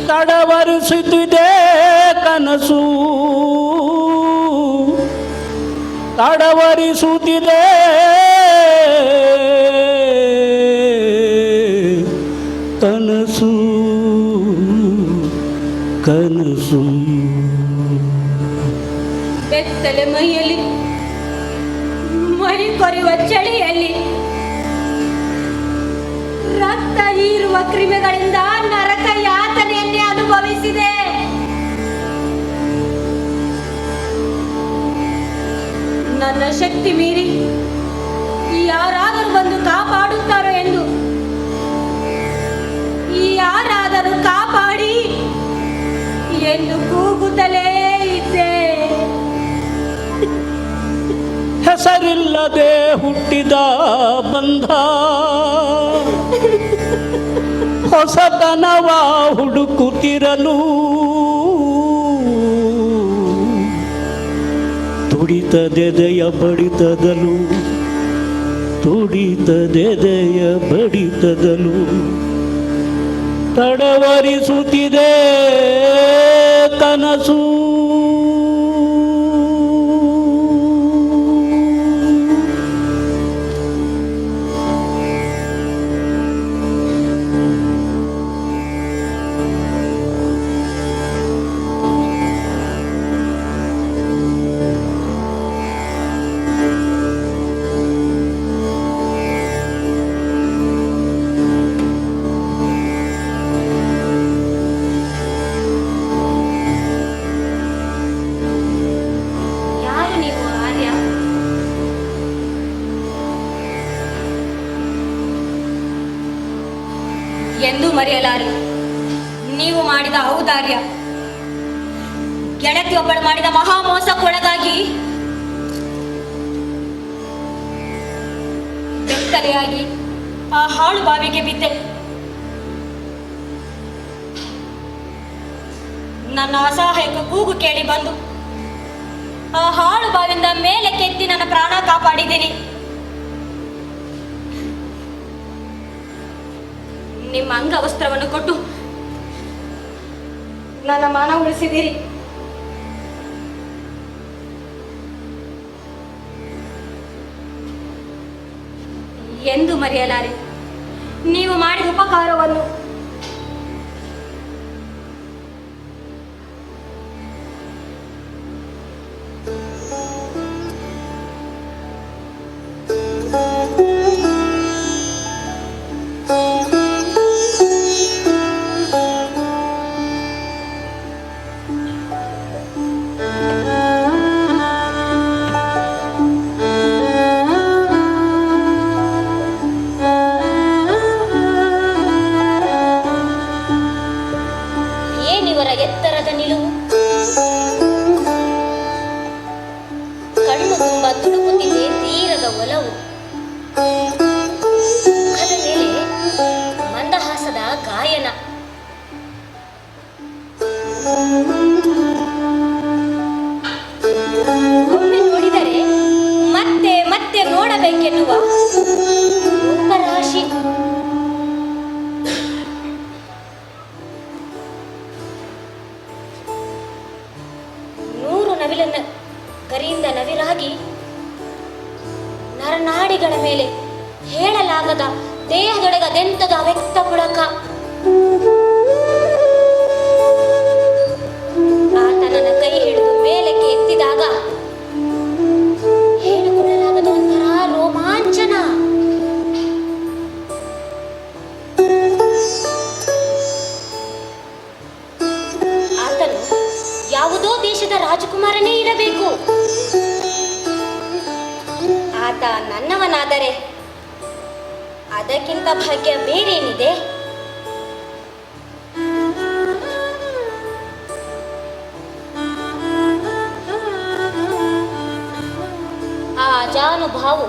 ತಡವರಿಸುತ್ತಿದೆ ಕನಸು ತಡವರಿಸುತ್ತಿದೆ ಕನಸು ಕನಸು ಬೆತ್ತಲೆ ಮೈಯಲ್ಲಿ ಮೈ ಕೊರೆಯುವ ಚಳಿಯಲ್ಲಿ ರಕ್ತ ಹೀರುವ ಕ್ರಿಮಿಗಳಿಂದ ನರಕ ಯಾತನೆಯನ್ನೇ ಅನುಭವಿಸಿದೆ. ನನ್ನ ಶಕ್ತಿ ಮೀರಿ ಯಾರಾದರೂ ಬಂದು ಕಾಪಾಡುತ್ತಾರೋ ಎಂದು ಯಾರಾದರೂ ಕಾಪಾಡಿ ಎಂದು ಕೂಗುತ್ತಲೇ ಇದ್ದೆ. ಹೆಸರಿಲ್ಲದೆ ಹುಟ್ಟಿದ ಬಂಧ ಹೊಸತನವ ಹುಡುಕುತ್ತಿರಲು ತುಡಿತದೆದೆಯ ಬಡಿತದಲು ತುಡಿತದೆದೆಯ ಬಡಿತದಲು ತಡವರಿಸುತ್ತಿದೆ ಕನಸು ಎಂದು ಮರೆಯಲಾರೆ. ನೀವು ಮಾಡಿದ ಔದಾರ್ಯ, ಗೆಳತಿಯೊಬ್ಬಳು ಮಾಡಿದ ಮಹಾಮೋಸಕ್ಕೊಳಗಾಗಿ ಬೆತ್ತಲೆಯಾಗಿ ಆ ಹಾಳು ಬಾವಿಗೆ ಬಿದ್ದೆ. ನನ್ನ ಅಸಹಾಯಕ ಕೂಗು ಕೇಳಿ ಬಂದು ಆ ಹಾಳು ಬಾವಿಯಿಂದ ಮೇಲೆ ಕೆತ್ತಿ ನನ್ನ ಪ್ರಾಣ ಕಾಪಾಡಿದ್ದೀನಿ. ನಿಮ್ಮ ಅಂಗವಸ್ತ್ರವನ್ನು ಕೊಟ್ಟು ನನ್ನ ಮಾನ ಉಳಿಸಿದಿರಿ. ಎಂದು ಮರೆಯಲಾರೆ ನೀವು ಮಾಡಿದ ಉಪಕಾರವನ್ನು. ಎತ್ತರದ ನಿಲುವು, ಕಣ್ಣು ತುಂಬ ತುಳುಕುತ್ತಿದೆ ತೀರದ ಒಲವು, ಮುಖದ ಮೇಲೆ ಮಂದಹಾಸದ ಗಾಯನ. ಒಮ್ಮೆ ನೋಡಿದರೆ ಮತ್ತೆ ಮತ್ತೆ ನೋಡಬೇಕೆನ್ನುವ ರೂಪರಾಶಿ. ಗರಿಯಿಂದ ನವಿರಾಗಿ ನರನಾಡಿಗಳ ಮೇಲೆ ಹೇಳಲಾಗದ ದೇಹದೊಳಗದೆಂತದ ಅವ್ಯಕ್ತ ಪುಳಕ. ಆತನನ್ನ ಕೈ ಹಿಡಿದು ಮೇಲಕ್ಕೆ ಎತ್ತಿದಾಗ ಹೇಳಿಕೊಳ್ಳಲಾಗದ ಒಂಥರ ರೋಮಾಂಚನ. ದೇಶದ ರಾಜಕುಮಾರನೇ ಇರಬೇಕು. ಆತ ನನ್ನವನಾದರೆ ಅದಕ್ಕಿಂತ ಭಾಗ್ಯ ಬೇರೇನಿದೆ? ಆ ಜಾನುಭಾವು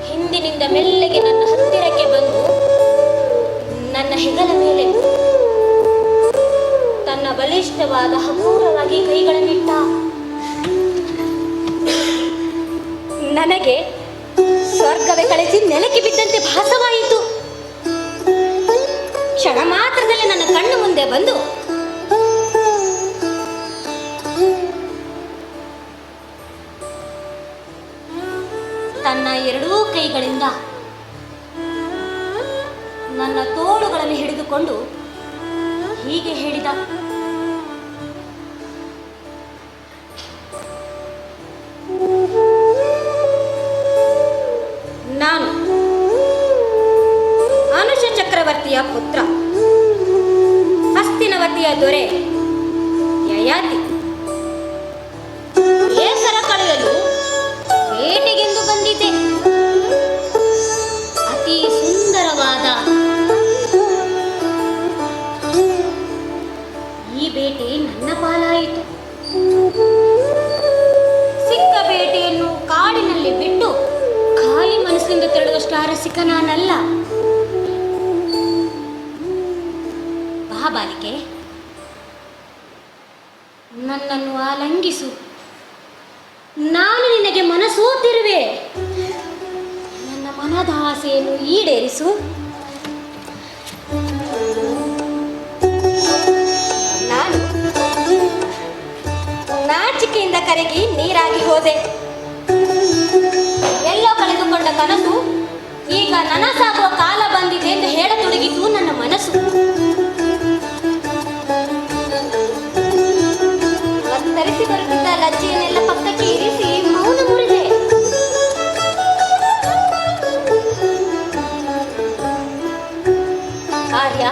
ಹಿಂದಿನಿಂದ ಮೆಲ್ಲಗೆ ನನ್ನ ಹತ್ತಿರಕ್ಕೆ ಬಂದು ನನ್ನ ಹೆಗಲ ಮೇಲೆ ತನ್ನ ಬಲಿಷ್ಠವಾದ ಹಗುರವಾಗಿ ಕೈಗಳನ್ನಿಟ್ಟ. ನನಗೆ ಸ್ವರ್ಗವೇ ಕಳಿಸಿ ನೆಲಕ್ಕೆ ಬಿದ್ದಂತೆ ಭಾಸವಾಯಿತು. ಕ್ಷಣ ಮಾತ್ರದಲ್ಲಿ ನನ್ನ ಕಣ್ಣು ಮುಂದೆ ಬಂದು ತನ್ನ ಎರಡೂ ಕೈಗಳಿಂದ ನನ್ನ ತೋಳುಗಳಲ್ಲಿ ಹಿಡಿದುಕೊಂಡು ಹೀಗೆ ಹೇಳಿದ, ನಾನು ಅನುಷ ಚಕ್ರವರ್ತಿಯ ಪುತ್ರ, ಹಸ್ತಿನವತಿಯ ದೊರೆ ಯಯಾತಿ. ಬೇಸರ ಕಳೆಯಲು ಬೇಟೆಗೆಂದು ಬಂದಿದ್ದೆ. ಅತಿ ಸುಂದರವಾದ ಈ ಬೇಟೆ ನನ್ನ ಪಾಲಾಯಿತು. ಸಿಕ್ಕ ಬೇಟೆಯನ್ನು ಕಾಡಿನಲ್ಲಿ ಬಿಟ್ಟು ಖಾಲಿ ಮನಸ್ಸಿನಿಂದ ತೆರಳುವಷ್ಟು ಅರಸಿಕ ನಾನಲ್ಲ. ಬಾ ಬಾಲಿಕೆ, ನನ್ನನ್ನು ಆಲಂಗಿಸು. ನಾನು ನಿನಗೆ ಮನಸೋತಿರುವೆ. ನನ್ನ ಮನದ ಆಸೆಯನ್ನು ಈಡೇರಿಸು. ನಾನು ನಾಚಿಕೆಯಿಂದ ಕರಗಿ ನೀರಾಗಿ ಹೋದೆ. ಎಲ್ಲೋ ಕಳೆದುಕೊಂಡ ಕನಸು ಈಗ ನನಸಾಗುವ ಕಾಲ ಬಂದಿದೆ ಎಂದು ಹೇಳತೊಡಗಿತು ನನ್ನ ಮನಸ್ಸು. ತರಿಸಿ ಬರುತ್ತಿದ್ದ ಲಜ್ಜೆಯನ್ನೆಲ್ಲ ಪಕ್ಕಕ್ಕೆ ಇರಿಸಿ ಮೌನ ಮುರಿದೆ. ಆರ್ಯ,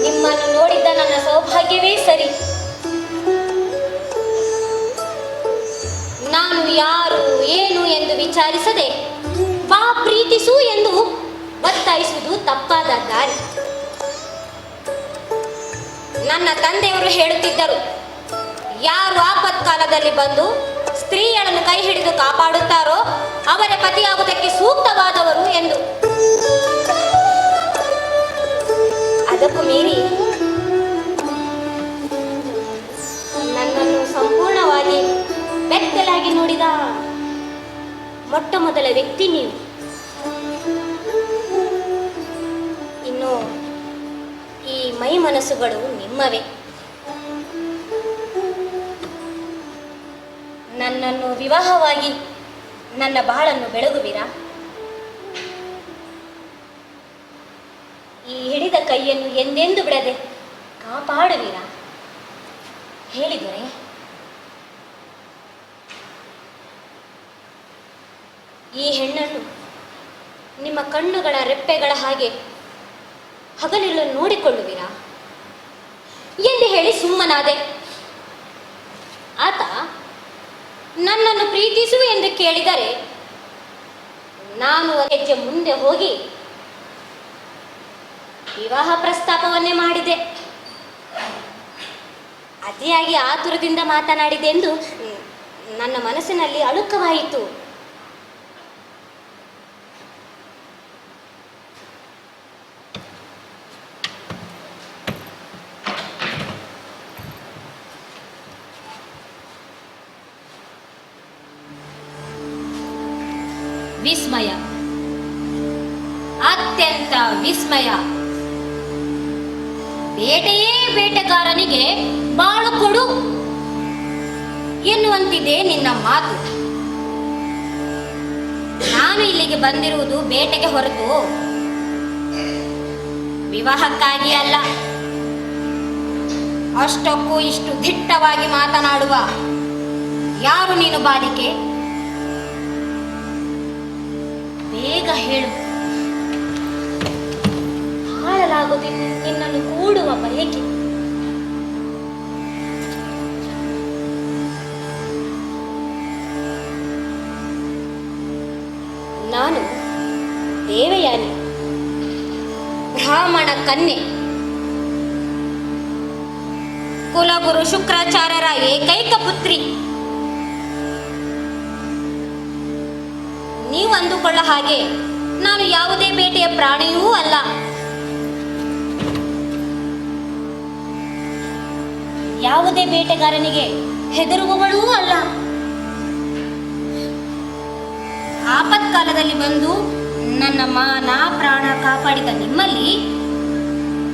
ನಿಮ್ಮನ್ನು ನೋಡಿದ್ದ ನನ್ನ ಸೌಭಾಗ್ಯವೇ ಸರಿ. ನಾನು ಯಾರು ಏನು ಎಂದು ವಿಚಾರಿಸದೆ ಬಾ ಪ್ರೀತಿಸು ಎಂದು ಒತ್ತಾಯಿಸುವುದು ತಪ್ಪಾದ ದಾರಿ. ನನ್ನ ತಂದೆಯವರು ಹೇಳುತ್ತಿದ್ದರು, ಯಾರು ಆಪತ್ಕಾಲದಲ್ಲಿ ಬಂದು ಸ್ತ್ರೀಯಳನ್ನು ಕೈ ಹಿಡಿದು ಕಾಪಾಡುತ್ತಾರೋ ಅವರೇ ಪತಿಯಾಗುವುದಕ್ಕೆ ಸೂಕ್ತವಾದವರು ಎಂದು. ಅದಕ್ಕೂ ಮೀರಿ ನನ್ನನ್ನು ಸಂಪೂರ್ಣವಾಗಿ ಬೆತ್ತಲಾಗಿ ನೋಡಿದ ಮೊಟ್ಟ ಮೊದಲ ವ್ಯಕ್ತಿ ನೀವು. ಇನ್ನು ಈ ಮೈ ಮನಸ್ಸುಗಳು ನಿಮ್ಮವೇ. ನನ್ನನ್ನು ವಿವಾಹವಾಗಿ ನನ್ನ ಬಾಳನ್ನು ಬೆಳಗುವಿರಾ? ಈ ಹಿಡಿದ ಕೈಯನ್ನು ಎಂದೆಂದು ಬಿಡದೆ ಕಾಪಾಡುವಿರಾ? ಹೇಳಿದರೆ ಈ ಹೆಣ್ಣನ್ನು ನಿಮ್ಮ ಕಣ್ಣುಗಳ ರೆಪ್ಪೆಗಳ ಹಾಗೆ ಹಗಲಿರುಳು ನೋಡಿಕೊಳ್ಳುವಿರಾ ಎಂದು ಹೇಳಿ ಸುಮ್ಮನಾದೆ. ಆತ ನನ್ನನ್ನು ಪ್ರೀತಿಸು ಎಂದು ಕೇಳಿದರೆ ನಾನು ಒಂದು ಹೆಜ್ಜೆ ಮುಂದೆ ಹೋಗಿ ವಿವಾಹ ಪ್ರಸ್ತಾಪವನ್ನೇ ಮಾಡಿದೆ. ಅತಿಯಾಗಿ ಆತುರದಿಂದ ಮಾತನಾಡಿದೆ ಎಂದು ನನ್ನ ಮನಸ್ಸಿನಲ್ಲಿ ಅಳುಕವಾಯಿತು. ವಿಸ್ಮಯ, ಅತ್ಯಂತ ವಿಸ್ಮಯ. ಬೇಟೆಯೇ ಬೇಟೆಗಾರನಿಗೆ ಬಾಳು ಕೊಡು ಎನ್ನುವಂತಿದೆ ನಿನ್ನ ಮಾತು. ನಾನು ಇಲ್ಲಿಗೆ ಬಂದಿರುವುದು ಬೇಟೆಗೆ ಹೊರತು ವಿವಾಹಕ್ಕಾಗಿ ಅಲ್ಲ. ಅಷ್ಟಕ್ಕೂ ಇಷ್ಟು ದಿಟ್ಟವಾಗಿ ಮಾತನಾಡುವ ಯಾರು ನೀನು ಬಾಲಿಕೆ? ಬೇಗ ಹೇಳು. ಹಾಳಲಾಗುತ್ತಿದೆ ನಿನ್ನನ್ನು ಕೂಡುವ ಬಯಕೆ. ಬ್ರಾಹ್ಮಣ ಕನ್ಯೆ, ಕುಲಗುರು ಶುಕ್ರಾಚಾರ್ಯರ ಏಕೈಕ ಪುತ್ರಿ. ನೀವು ಅಂದುಕೊಳ್ಳ ಹಾಗೆ ನಾನು ಯಾವುದೇ ಬೇಟೆಯ ಪ್ರಾಣಿಯೂ ಅಲ್ಲ. ಯಾವುದೇ ಬೇಟೆಗಾರನಿಗೆ ಹೆದರುವವಳೂ ಅಲ್ಲ. ಆಪತ್ಕಾಲದಲ್ಲಿ ಬಂದು ನನ್ನ ಮಾನ ಪ್ರಾಣ ಕಾಪಾಡಿದ ನಿಮ್ಮಲ್ಲಿ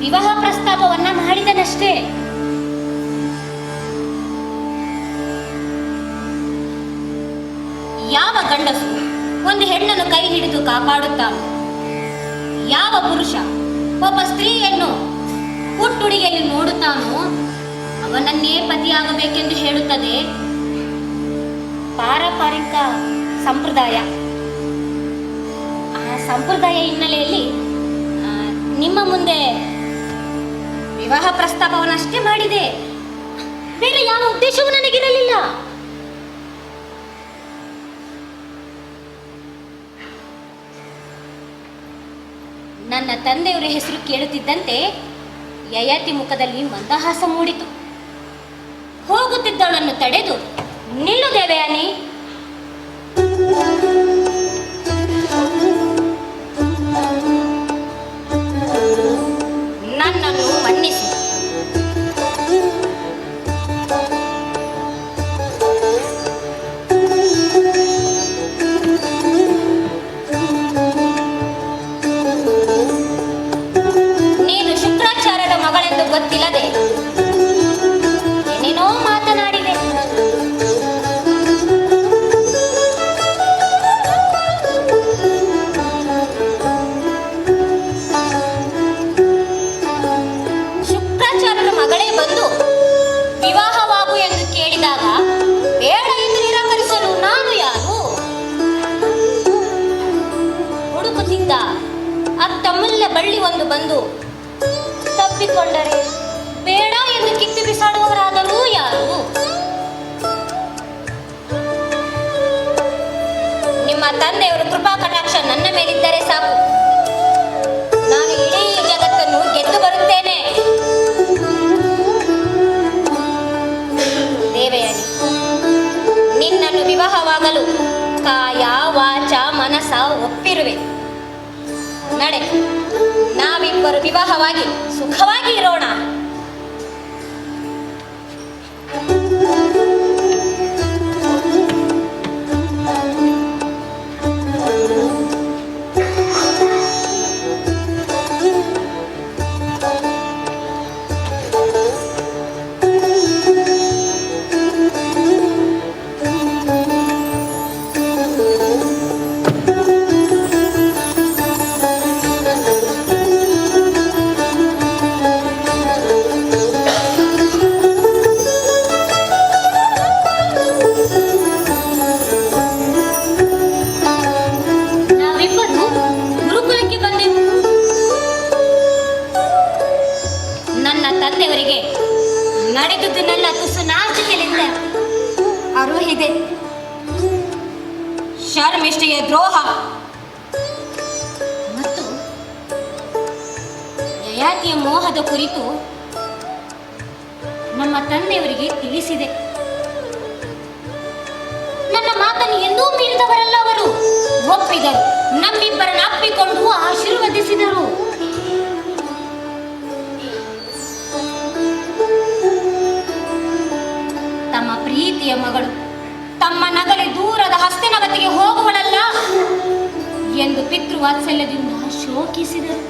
ವಿವಾಹ ಪ್ರಸ್ತಾಪವನ್ನ ಮಾಡಿದನಷ್ಟೇ. ಯಾವ ಗಂಡಸು ಒಂದು ಹೆಣ್ಣನ್ನು ಕೈ ಹಿಡಿದು ಕಾಪಾಡುತ್ತಾನೋ, ಯಾವ ಪುರುಷ ಒಬ್ಬ ಸ್ತ್ರೀಯನ್ನು ಹುಟ್ಟುಡಿಯಲ್ಲಿ ನೋಡುತ್ತಾನೋ ಅವನನ್ನೇ ಪತಿಯಾಗಬೇಕೆಂದು ಹೇಳುತ್ತದೆ ಪಾರಂಪರಿಕ ಸಂಪ್ರದಾಯ. ಆ ಸಂಪ್ರದಾಯ ಹಿನ್ನೆಲೆಯಲ್ಲಿ ನಿಮ್ಮ ಮುಂದೆ ವಿವಾಹ ಪ್ರಸ್ತಾಪವನ್ನಷ್ಟೇ ಮಾಡಿದೆ. ಬೇರೆ ಯಾವ ಉದ್ದೇಶವೂ ನನಗಿರಲಿಲ್ಲ. ನನ್ನ ತಂದೆಯವರ ಹೆಸರು ಕೇಳುತ್ತಿದ್ದಂತೆ ಯಯಾತಿ ಮುಖದಲ್ಲಿ ಮಂದಹಾಸ ಮೂಡಿತು. ಹೋಗುತ್ತಿದ್ದವಳನ್ನು ತಡೆದು, ನಿಲ್ಲು ದೇವಯಾನಿ, ನನ್ನನ್ನು ಮನ್ನಿಸು. ನೀನು ಶುಕ್ರಾಚಾರ್ಯರ ಮಗಳೆಂದು ಗೊತ್ತಿಲ್ಲದೆ ಏನೇನೋ ಮಾತನಾಡಿದೆ. ಶುಕ್ರಾಚಾರ್ಯರ ಮಗಳೇ ಬಂದು ವಿವಾಹವಾಗು ಎಂದು ಕೇಳಿದಾಗ ಬೇಡ ಎಂದು ನಿರಾಕರಿಸಲು ನಾನು ಯಾರು? ಹುಡುಕುತ್ತಿದ್ದ ಅತ್ತಮೂಲ್ಯ ಬಳ್ಳಿ ಒಂದು ಬಂದು ತಪ್ಪಿಕೊಂಡರೆ ಬೇಡ ಎಂದು ಕಿತ್ತು ಬಿಸಾಡುವವರಾದರೂ ಯಾರು? ನಿಮ್ಮ ತಂದೆಯವರು ಕೃಪಾ ಕಟಾಕ್ಷ ನನ್ನ ಮೇಲಿದ್ದರೆ ಸಾಕು, ನಾನು ಇಡೀ ಜಗತ್ತನ್ನು ಗೆದ್ದು ಬರುತ್ತೇನೆ. ದೇವಯಾನಿ, ನಿನ್ನನ್ನು ವಿವಾಹವಾಗಲು ಕಾಯ ವಾಚ ಮನಸ ಒಪ್ಪಿರುವೆ. ನಡೆ, ನಾವಿಬ್ಬರು ವಿವಾಹವಾಗಿ ಸುಖವಾಗಿ ಇರೋಣ. ತಂದೆಯವರಿಗೆ ನಡೆದುದನ್ನೆಲ್ಲ ತುಸು ನಾಚಿಕೆಯಿಂದ ಅರುಹಿದೆ. ಶರ್ಮಿಷ್ಠೆಯ ದ್ರೋಹ ಮತ್ತು ಯಯಾತಿಯ ಮೋಹದ ಕುರಿತು ನಮ್ಮ ತಂದೆಯವರಿಗೆ ತಿಳಿಸಿದೆ. ನನ್ನ ಮಾತನ್ನು ಎಂದೂ ಮೀರಿದವರಲ್ಲ ಅವರು. ಒಪ್ಪಿದರು, ನಮ್ಮಿಬ್ಬರನ್ನು ಅಪ್ಪಿಕೊಂಡು ಆಶೀರ್ವದಿಸಿದರು. ತಮ್ಮ ಪ್ರೀತಿಯ ಮಗಳು ತಮ್ಮ ನಗಲಿ ದೂರದ ಹಸ್ತಿನಗತಿಗೆ ಹೋಗುವಳಲ್ಲ ಎಂದು ಪಿತೃವಾತ್ಸಲ್ಯದಿಂದ ಶೋಕಿಸಿದರು.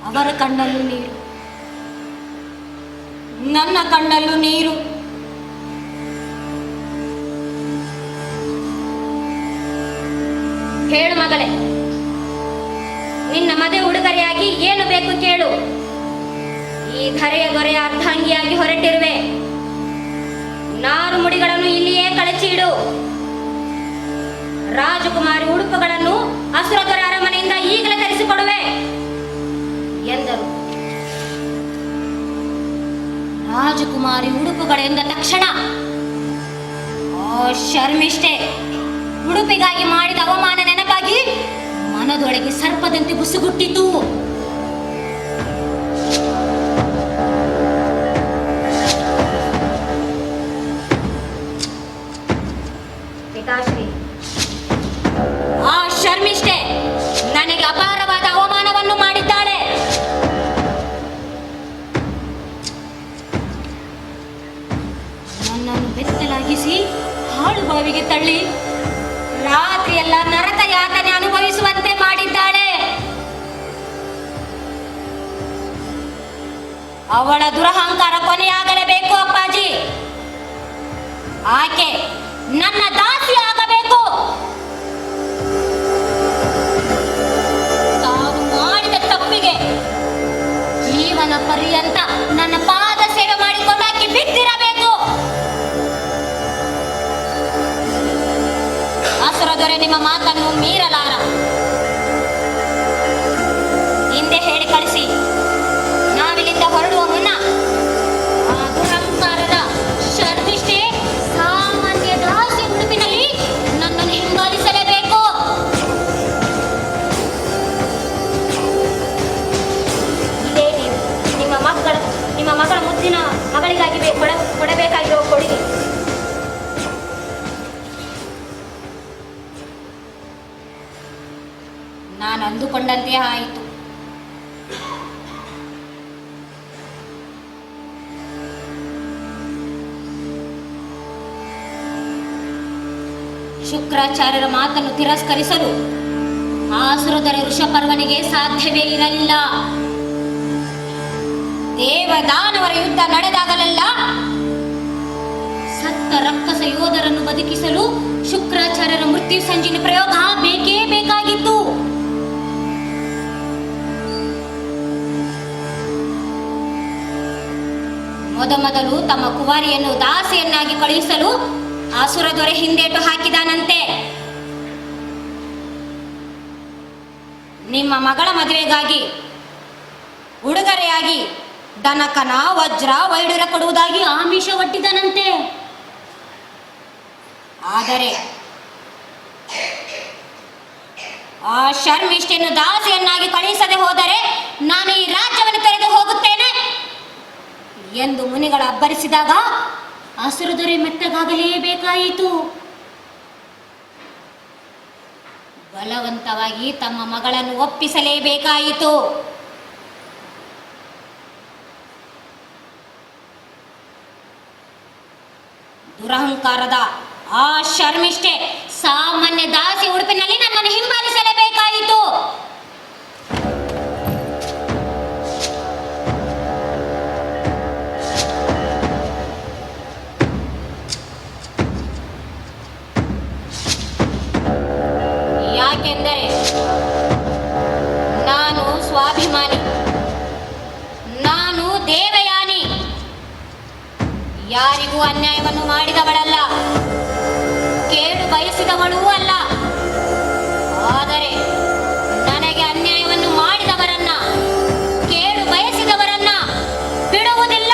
ಅವರ ಕಣ್ಣಲ್ಲೂ ನೀರು, ನನ್ನ ಕಣ್ಣಲ್ಲೂ ನೀರು. ಹೇಳು ಮಗಳೇ, ನಿನ್ನ ಮದುವೆ ಉಡುಗೊರೆಯಾಗಿ ಏನು ಬೇಕು ಕೇಳು. ಈ ಧರೆಯ ಗೊರೆಯ ಅರ್ಧಾಂಗಿಯಾಗಿ ಹೊರಟಿರುವೆ. ನಾರು ಮುಡಿಗಳನ್ನು ಇಲ್ಲಿಯೇ ಕಳಚಿ ಇಡು. ರಾಜಕುಮಾರಿ ಉಡುಪುಗಳನ್ನು ಅಸುರದೊರೆ ಅರಮನೆಯಿಂದ ಈಗಲೇ ತರಿಸಿಕೊಡುವೆ ಎಂದರು. ರಾಜಕುಮಾರಿ ಉಡುಪುಗಳೆಂದ ತಕ್ಷಣ ಆ ಶರ್ಮಿಷ್ಠೆ ಉಡುಪಿಗಾಗಿ ಮಾಡಿದ ಅವಮಾನ ನೆನಪಾಗಿ ಮನದೊಳಗೆ ಸರ್ಪದಂತೆ ಬುಸುಗುಟ್ಟಿತು. ಪಿತಾಶ್ರೀ, ಆ ಶರ್ಮಿಷ್ಠೆ ನನಗೆ ಅಪಾರವಾದ ಅವಮಾನವನ್ನು ಮಾಡಿದ್ದಾಳೆ. ನನ್ನನ್ನು ಬೆತ್ತಲಾಗಿಸಿ ಹಾಳು ಬಾವಿಗೆ ತಳ್ಳಿ ರಾತ್ರಿಯೆಲ್ಲ ನರಕ ಯಾತನೆ ಅನುಭವಿಸುವಂತೆ ಮಾಡಿದ್ದಾಳೆ. ಅವಳ ದುರಹಂಕಾರ ಕೊನೆಯಾಗಲೇಬೇಕು ಅಪ್ಪಾಜಿ. ಆಕೆ ನನ್ನ ದಾಸಿ ಆಗಬೇಕು. ತಾವು ಮಾಡಿದ ತಪ್ಪಿಗೆ ಜೀವನ ಪರ್ಯಂತ ನನ್ನ ಪಾದ ಸೇವೆ ಮಾಡಿಕೊಂಡಾಕಿ ಬಿದ್ದಿರಬೇಕು. ಅಸುರ ದೊರೆ ನಿಮ್ಮ ಮಾತನ್ನು ಮೀರಲಾರ. ಹಿಂದೆ ಹೇಳಿ ಕಳಿಸಿ. ನಾವಿಲ್ಲಿಂದ ಹೊರಡುವ ಮುನ್ನ ಆ ದುರಹಂಕಾರದ ಶರ್ಮಿಷ್ಠೆ ಸಾಮಾನ್ಯ ದಾಸಿ ಉಡುಪಿನಲ್ಲಿ ನನ್ನನ್ನು ಹಿಂಬಾಲಿಸಲೇಬೇಕು. ಇದೇ ನೀವು ನಿಮ್ಮ ಮಗಳ ಮುದ್ದಿನ ಮಗಳಿಗಾಗಿ ಕೊಡಬೇಕಾಗಿರುವ ಕೊಡುಗೆ. ನಾನು ಅಂದುಕೊಂಡಂತೆ ಆಯಿತು. ಶುಕ್ರಾಚಾರ್ಯರ ಮಾತನ್ನು ತಿರಸ್ಕರಿಸಲು ಆಸುರದೊರೆ ಋಷಪರ್ವನಿಗೆ ಸಾಧ್ಯವೇ ಇರಲಿಲ್ಲ. ದೇವದಾನವರ ಯುದ್ಧ ನಡೆದಾಗಲೆಲ್ಲ ಸತ್ತ ರಕ್ಕಸ ಯೋಧರನ್ನು ಬದುಕಿಸಲು ಶುಕ್ರಾಚಾರ್ಯರ ಮೃತ್ಯು ಸಂಜೀವಿನಿ ಪ್ರಯೋಗ ಬೇಕೇ ಬೇಕಾಗಿತ್ತು. ಮೊದಮೊದಲು ತಮ್ಮ ಕುಮಾರಿಯನ್ನು ದಾಸಿಯನ್ನಾಗಿ ಕಳುಹಿಸಲು ಆಸುರ ದೊರೆ ಹಿಂದೇಟು ಹಾಕಿದಾನಂತೆ. ನಿಮ್ಮ ಮಗಳ ಮದುವೆಗಾಗಿ ಉಡುಗೊರೆಯಾಗಿ ದನಕನ ವಜ್ರ ವೈಡೂರ ಕೊಡುವುದಾಗಿ ಆಮಿಷ ಒಡ್ಡಿದನಂತೆ. ಆದರೆ ಆ ಶರ್ಮಿಷ್ಠೆಯನ್ನು ದಾಸಿಯನ್ನಾಗಿ ಕಳುಹಿಸದೆ ಹೋದರೆ ನಾನು ಈ ರಾಜ್ಯವನ್ನು ತೊರೆದು ಹೋಗುತ್ತೇನೆ ಎಂದು ಮುನಿಗಳು ಅಬ್ಬರಿಸಿದಾಗ ಅಸುರದೊರೆ ಮೆತ್ತಗಾಗಲೇಬೇಕಾಯಿತು. ಬಲವಂತವಾಗಿ ತಮ್ಮ ಮಗಳನ್ನು ಒಪ್ಪಿಸಲೇಬೇಕಾಯಿತು. ದುರಹಂಕಾರದ ಆ ಶರ್ಮಿಷ್ಠೆ ಸಾಮಾನ್ಯ ದಾಸಿ ಉಡುಪಿನಲ್ಲಿ ನನ್ನನ್ನು ಹಿಂಬಾಲಿಸಲೇಬೇಕಾಯಿತು. ಯಾಕೆಂದರೆ ನಾನು ಸ್ವಾಭಿಮಾನಿ, ನಾನು ದೇವಯಾನಿ, ಯಾರಿಗೂ ಅನ್ಯಾಯವನ್ನು ಮಾಡಿದವಳಲ್ಲ, ಕೇಡು ಬಯಸಿದವಳೂ ಅಲ್ಲ. ಆದರೆ ನನಗೆ ಅನ್ಯಾಯವನ್ನು ಮಾಡಿದವರನ್ನ, ಕೇಡು ಬಯಸಿದವರನ್ನ ಬಿಡುವುದಿಲ್ಲ.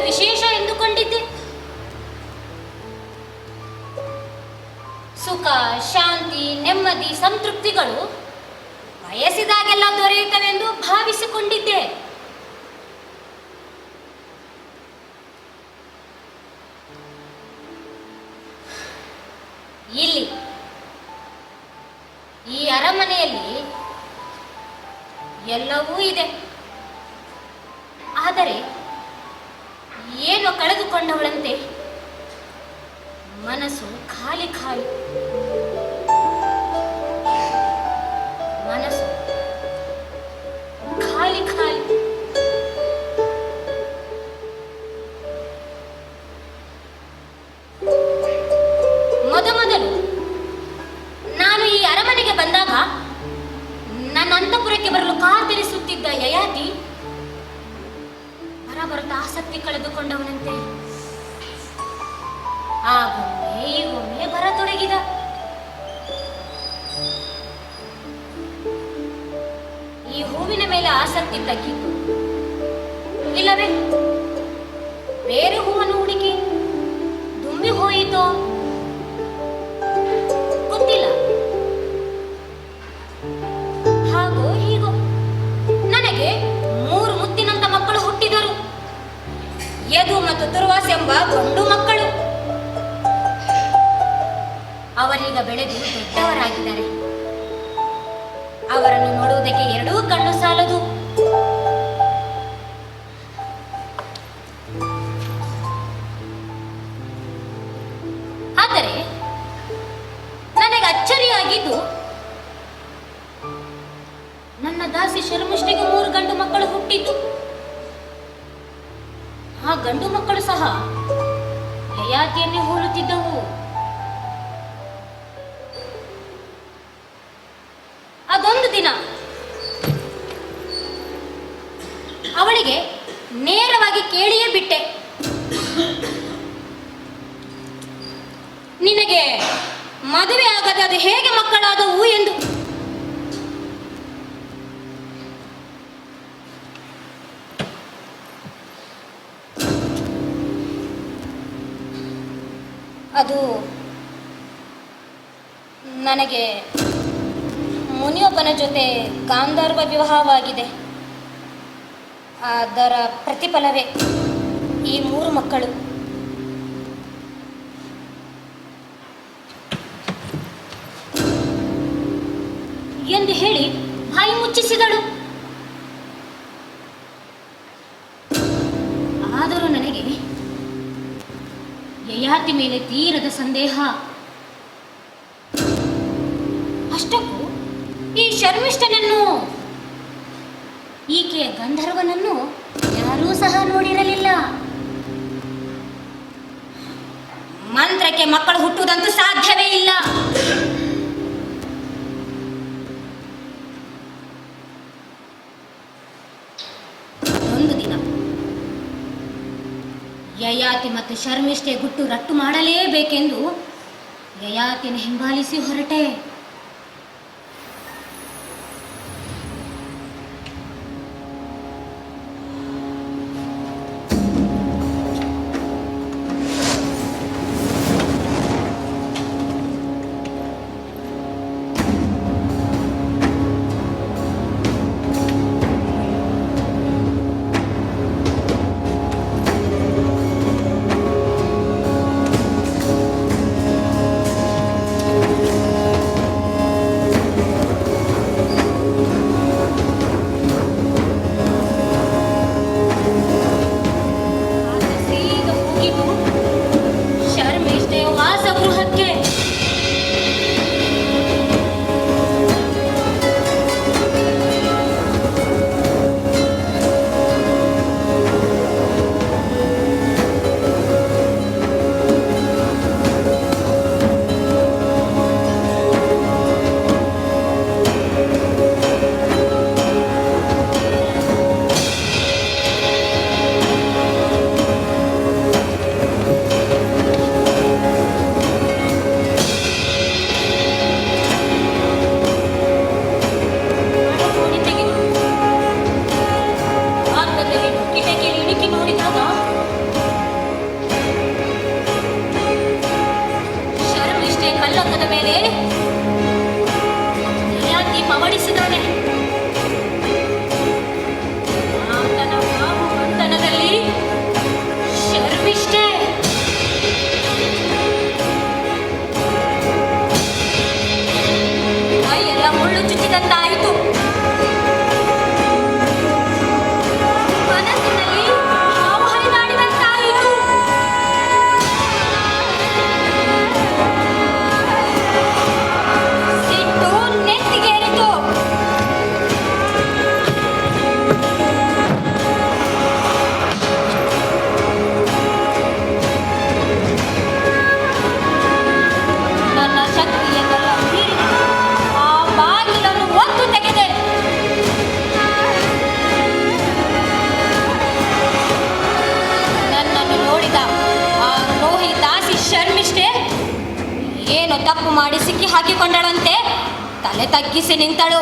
ವಿಶೇಷ ಎಂದುಕೊಂಡಿದ್ದೆ. ಸುಖ, ಶಾಂತಿ, ನೆಮ್ಮದಿ, ಸಂತೃಪ್ತಿಗಳು ಬಯಸಿದಾಗೆಲ್ಲ ದೊರೆಯುತ್ತವೆಂದು ಭಾವಿಸಿಕೊಂಡಿದ್ದೆ. ಇಲ್ಲಿ ಈ ಅರಮನೆಯಲ್ಲಿ ಎಲ್ಲವೂ ಇದೆ. ಆದರೆ ಏನೋ ಕಳೆದುಕೊಂಡವಳಂತೆ ಮನಸ್ಸು ಖಾಲಿ ಖಾಲಿ. ಮನಸ್ಸು ಖಾಲಿ ಖಾಲಿ. ಮೊದಮೊದಲು ನಾನು ಈ ಅರಮನೆಗೆ ಬಂದಾಗ ನನ್ನ ಅಂತಃಪುರಕ್ಕೆ ಬರಲು ಕಾತರಿಸುತ್ತಿದ್ದ ಯಯಾತಿ ಬರಬರುತ್ತಾ ಆಸಕ್ತಿ ಕಳೆದುಕೊಂಡವನಂತೆ ಆಗೊಮ್ಮೆ ಈಗೊಮ್ಮೆ ಬರತೊಡಗಿದ. ಈ ಹೂವಿನ ಮೇಲೆ ಆಸಕ್ತಿ ತಗ್ಗಿತು, ಇಲ್ಲವೇ ಬೇರೆ ಹೂವನ್ನು ಹುಡುಕಿ ದುಂಬಿ ಹೋಯಿತೋ ಗೊತ್ತಿಲ್ಲ. ಹಾಗೋ ಹೀಗೋ ನನಗೆ 3 ಮುತ್ತಿನಂತ ಮಕ್ಕಳು ಹುಟ್ಟಿದರು. ಯದು ಮತ್ತು ತುರ್ವಾಸ್ ಎಂಬ ಗಂಡು ಮಕ್ಕಳು. ಅವರೀಗ ಬೆಳೆದು ದೊಡ್ಡವರಾಗಿದ್ದಾರೆ. ಅವರನ್ನು ನೋಡುವುದಕ್ಕೆ 2 ಕಣ್ಣು ಸಾಲದು. ಆದರೆ ನನಗೆ ಅಚ್ಚರಿಯಾಗಿದ್ದು, ನನ್ನ ದಾಸಿ ಶರ್ಮಿಷ್ಠೆಗೆ 3 ಗಂಡು ಮಕ್ಕಳು ಹುಟ್ಟಿದ್ದು. ಆ ಗಂಡು ಮಕ್ಕಳು ಸಹ ಯಯಾತಿಯನ್ನೇ ಹೋಲುತ್ತಿದ್ದವು. ಅದೊಂದು ದಿನ ಅವಳಿಗೆ ನೇರವಾಗಿ ಕೇಳಿಯೇ ಬಿಟ್ಟೆ, ನಿನಗೆ ಮದುವೆ ಆಗದೆ ಅದು ಹೇಗೆ ಮಕ್ಕಳಾದವು ಎಂದು. ಅದು ನನಗೆ ಮುನಿಯೊಬ್ಬನ ಜೊತೆ ಗಾಂಧರ್ವ ವಿವಾಹವಾಗಿದೆ. ಅದರ ಪ್ರತಿಫಲವೇ ಈ 3 ಮಕ್ಕಳು. ಎಂದು ಹೇಳಿ ಬಾಯಿ ಮುಚ್ಚಿಸಿದಳು. ಆದರೂ ನನಗೆ ಯಯಾತಿ ಮೇಲೆ ತೀರದ ಸಂದೇಹ. ಅಷ್ಟಕ್ಕೂ ಈ ಶರ್ಮಿಷ್ಠನನ್ನು, ಈಕೆಯ ಗಂಧರ್ವನನ್ನು ಯಾರೂ ಸಹ ನೋಡಿರಲಿಲ್ಲ. ಮಂತ್ರಕ್ಕೆ ಮಕ್ಕಳು ಹುಟ್ಟುವುದಂತೂ ಸಾಧ್ಯವೇ ಇಲ್ಲ. ಒಂದು ದಿನ ಯಯಾತಿ ಮತ್ತು ಶರ್ಮಿಷ್ಠೆ ಗುಟ್ಟು ರಟ್ಟು ಮಾಡಲೇಬೇಕೆಂದು ಯಯಾತಿಯನ್ನು ಹಿಂಬಾಲಿಸಿ ಹೊರಟೆ. ಏನೋ ತಪ್ಪು ಮಾಡಿ ಸಿಕ್ಕಿ ಹಾಕಿಕೊಂಡಳಂತೆ ತಲೆ ತಗ್ಗಿಸಿ ನಿಂತಳು.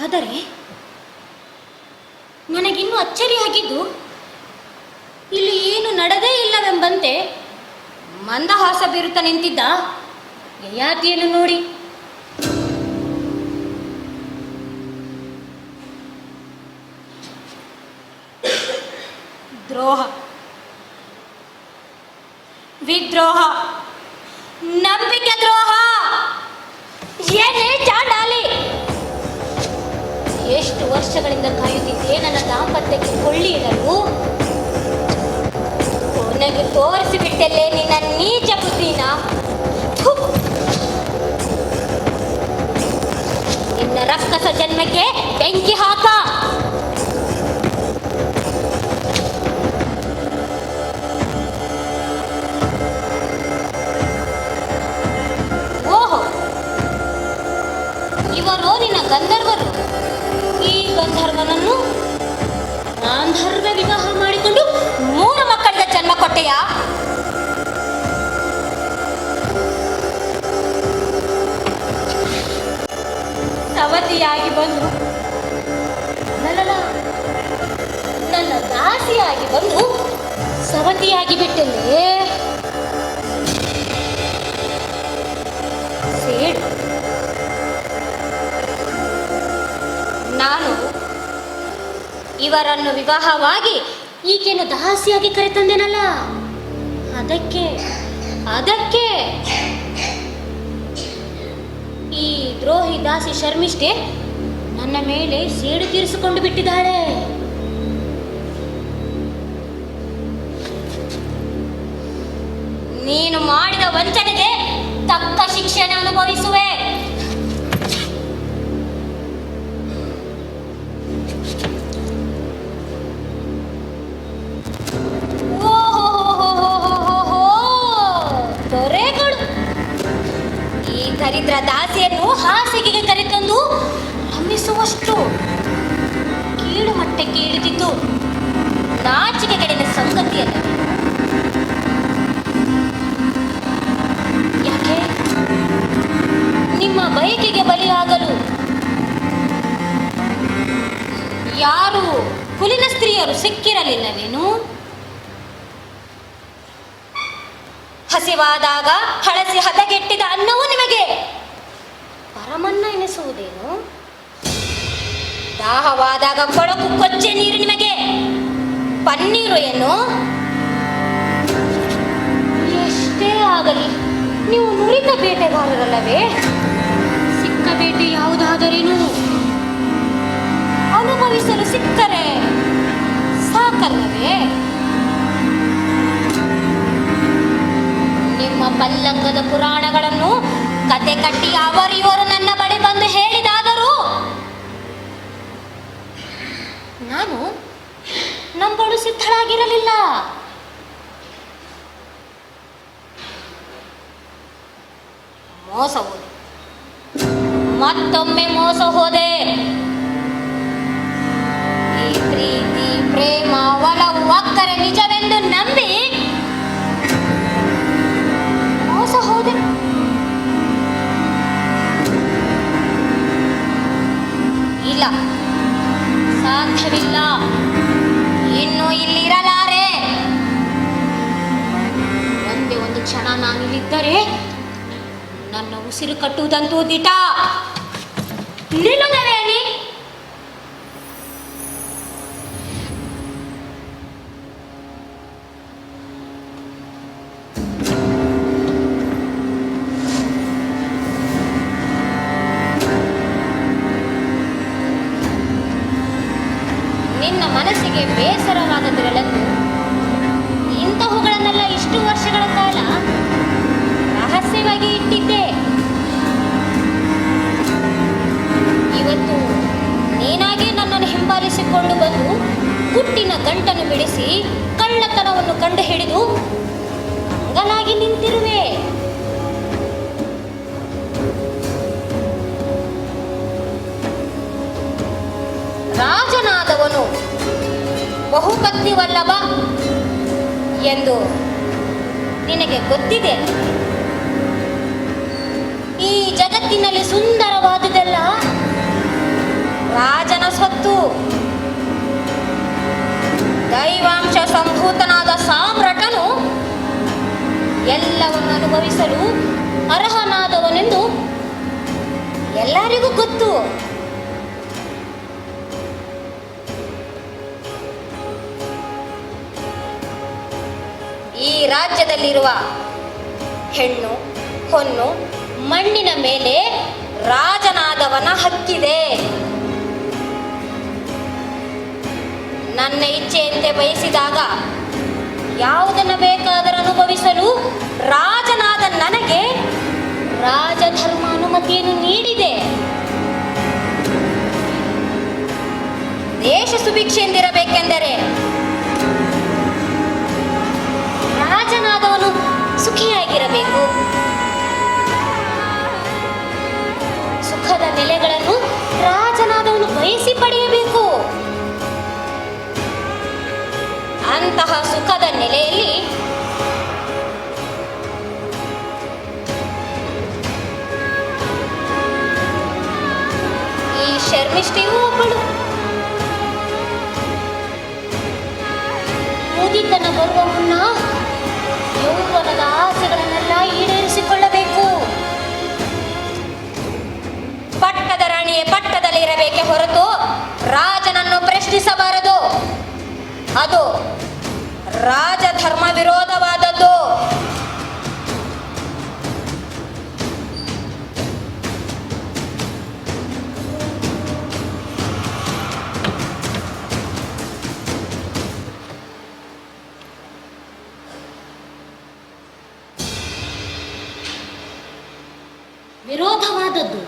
ಆದರೆ ನನಗಿನ್ನೂ ಅಚ್ಚರಿಯಾಗಿದ್ದು, ಇಲ್ಲಿ ಏನು ನಡೆದೇ ಇಲ್ಲವೆಂಬಂತೆ ಮಂದಹಾಸ ಬೀರುತ್ತಾ ನಿಂತಿದ್ದ ಯಯಾತಿಯನ್ನು ನೋಡಿ ದ್ರೋಹ, ವಿದ್ರೋಹ, ನಂಬಿಕೆ ದ್ರೋಹ, ಏನೇ ಚಾಂಡಾಲಿ! ಎಷ್ಟು ವರ್ಷಗಳಿಂದ ಕಾಯುತ್ತಿದ್ದೆ ನನ್ನ ದಾಂಪತ್ಯಕ್ಕೆ ಕೊಳ್ಳಿ ಇಡಲು. ಕೊನೆಗೆ ತೋರಿಸಿಬಿಟ್ಟೆಲ್ಲೇ ನಿನ್ನ ನೀಚ ಬುದ್ಧಿನ. ಥು! ನಿನ್ನ ರಕ್ಕಸ ಜನ್ಮಕ್ಕೆ ಬೆಂಕಿ ಹಾಕ. ಓಹೋ, ಇವರು ನಿನ್ನ ಗಂಧರ್ವರು. ಈ ಗಂಧರ್ವನನ್ನು ಗಾಂಧರ್ವ ವಿವಾಹ ಮಾಡಿಕೊಂಡು 3 ಮಕ್ಕಳಿಗೆ ಜನ್ಮ ಕೊಟ್ಟೆಯಾ? ಸವತಿಯಾಗಿ ಬಂದು ನನ್ನ ದಾಸಿಯಾಗಿ ಬಂದು ಸವತಿಯಾಗಿ ಬಿಟ್ಟೆಲ್ಲೇ. ಸೇಡು. ನಾನು ಇವರನ್ನು ವಿವಾಹವಾಗಿ ಈಕೆಯನ್ನು ದಾಸಿಯಾಗಿ ಕರೆತಂದೆನಲ್ಲ, ಅದಕ್ಕೆ ಈ ದ್ರೋಹಿ ದಾಸಿ ಶರ್ಮಿಷ್ಠೆ ನನ್ನ ಮೇಲೆ ಸೇಡು ತೀರಿಸಿಕೊಂಡು ಬಿಟ್ಟಿದ್ದಾಳೆ. ನೀನು ಮಾಡಿದ ವಂಚನೆಗೆ ತಕ್ಕ ಶಿಕ್ಷೆಯನ್ನು ಅನುಭವಿಸುವೆ. ದರಿದ್ರ ದಾಸಿಯನ್ನು ಹಾಸಿಗೆಗೆ ಕರೆತಂದು ರಮಿಸುವಷ್ಟು ಕೀಳು ಮಟ್ಟಕ್ಕೆ ಇಳಿದಿದ್ದು ನಾಚಿಕೆಗಡಿನ ಸಂಗತಿಯಲ್ಲ. ಯಾಕೆ ನಿಮ್ಮ ಬಯಕೆಗೆ ಬಲಿಯಾಗಲು ಯಾರು ಕುಲಿನ ಸ್ತ್ರೀಯರು ಸಿಕ್ಕಿರಲಿಲ್ಲವೇನು? ಹಸಿವಾದಾಗ ಹಳಸಿ ಹದಗೆಟ್ಟಿದ ಅನ್ನವೂ ನಿಮಗೆ ಪರಮನ್ನ ಎನಿಸುವುದೇನು? ದಾಹವಾದಾಗ ಕೊಳಕು ಕೊಚ್ಚೆ ನೀರು ನಿಮಗೆ ಪನ್ನೀರು ಏನು? ಎಷ್ಟೇ ಆಗಲಿ ನೀವು ನುರಿತ ಬೇಟೆಗಾರರಲ್ಲವೇ? ಸಿಕ್ಕ ಬೇಟೆ ಯಾವುದಾದರೇನು ಅನುಭವಿಸಲು ಸಿಕ್ಕರೆ ಸಾಕಲ್ಲವೇ? ನಿಮ್ಮ ಪಲ್ಲಂಗದ ಪುರಾಣಗಳನ್ನು ಕತೆ ಕಟ್ಟಿ ಅವರಿವರು ನನ್ನ ಬಳಿ ಬಂದು ಹೇಳಿದಾದರೂ ನಾನು ನಂಬಲು ಸಿದ್ಧಳಾಗಿರಲಿಲ್ಲ. ಮೋಸ ಹೋದೆ, ಮತ್ತೊಮ್ಮೆ ಮೋಸ ಹೋದೆ. ಈ ಪ್ರೀತಿ, ಪ್ರೇಮ, ಒಲವು, ಅಕ್ಕರೆ ನಿಜವೆಂದು ನಂಬಿ ಮೋಸ ಹೋದೆ. ಇಲ್ಲ, ಸಾಧ್ಯವಿಲ್ಲ. ಇನ್ನು ಇಲ್ಲಿ ಇರಲಾರೆ. ಒಂದೇ ಒಂದು ಕ್ಷಣ ನಾನಿಲ್ಲಿದ್ದರೆ ನನ್ನ ಉಸಿರು ಕಟ್ಟುವುದಂತೂ ದಿಟ. ನಿಲ್ಲುತ್ತವೇನಿ? ನಿನ್ನ ಮನಸ್ಸಿಗೆ ಬೇಸರವಾಗದಿರಲೆಂದು ಇಂತಹವುಗಳನ್ನೆಲ್ಲ ಇಷ್ಟು ವರ್ಷಗಳ ಕಾಲ ರಹಸ್ಯವಾಗಿ ಇಟ್ಟಿದ್ದೆ. ಇವತ್ತು ನೀನಾಗಿ ನನ್ನನ್ನು ಹಿಂಬಾಲಿಸಿಕೊಂಡು ಬಂದು ಗುಟ್ಟಿನ ಗಂಟನ್ನು ಬಿಡಿಸಿ ಕಳ್ಳತನವನ್ನು ಕಂಡು ಹಿಡಿದು ಅಂಗಲಾಗಿ ನಿಂತಿರುವೆ. ರಾಜನಾದವನು ಬಹುಪತ್ನಿ ವಲ್ಲಭ ಎಂದು ನಿನಗೆ ಗೊತ್ತಿದೆ. ಈ ಜಗತ್ತಿನಲ್ಲಿ ಸುಂದರವಾದುದೆಲ್ಲ ರಾಜನ ಸ್ವತ್ತು. ದೈವಾಂಶ ಸಂಭೂತನಾದ ಸಾಮ್ರಾಟನು ಎಲ್ಲವನ್ನು ಅನುಭವಿಸಲು ಅರ್ಹನಾದವನೆಂದು ಎಲ್ಲರಿಗೂ ಗೊತ್ತು. ಈ ರಾಜ್ಯದಲ್ಲಿರುವ ಹೆಣ್ಣು ಹೊನ್ನು ಮಣ್ಣಿನ ಮೇಲೆ ರಾಜನಾದವನ ಹಕ್ಕಿದೆ. ನನ್ನ ಇಚ್ಛೆಯಂತೆ ಬಯಸಿದಾಗ ಯಾವುದನ್ನು ಬೇಕಾದರೂ ಅನುಭವಿಸಲು ರಾಜನಾದ ನನಗೆ ರಾಜಧರ್ಮ ಅನುಮತಿಯನ್ನು ನೀಡಿದೆ. ದೇಶ ಸುಭಿಕ್ಷೆಯಿಂದಿರಬೇಕೆಂದರೆ ರಾಜನಾದವನು ಸುಖಿಯಾಗಿರಬೇಕು. ಸುಖದ ನೆಲೆಗಳನ್ನು ರಾಜನಾದವನು ಬಯಸಿ ಪಡೆಯಬೇಕು. ಅಂತಹ ಸುಖದ ನೆಲೆಯಲ್ಲಿ ಈ ಶರ್ಮಿಷ್ಠೆಯೂ ಒಬ್ಬಳು. ಮುದಿತನ ಬರುವ ಮುನ್ನ ಯೌವನದ ಆಸೆಗಳನ್ನೆಲ್ಲ ಈಡೇರಿಸಿಕೊಳ್ಳಬೇಕು. ಪಟ್ಟದ ರಾಣಿಯೇ ಪಟ್ಟದಲ್ಲಿ ಇರಬೇಕೆ ಹೊರತು ರಾಜನನ್ನು ಪ್ರಶ್ನಿಸಬಾರದು. ಅದು ರಾಜಧರ್ಮ ವಿರೋಧವಾದದ್ದು. ವಿರೋಧವಾದದ್ದು.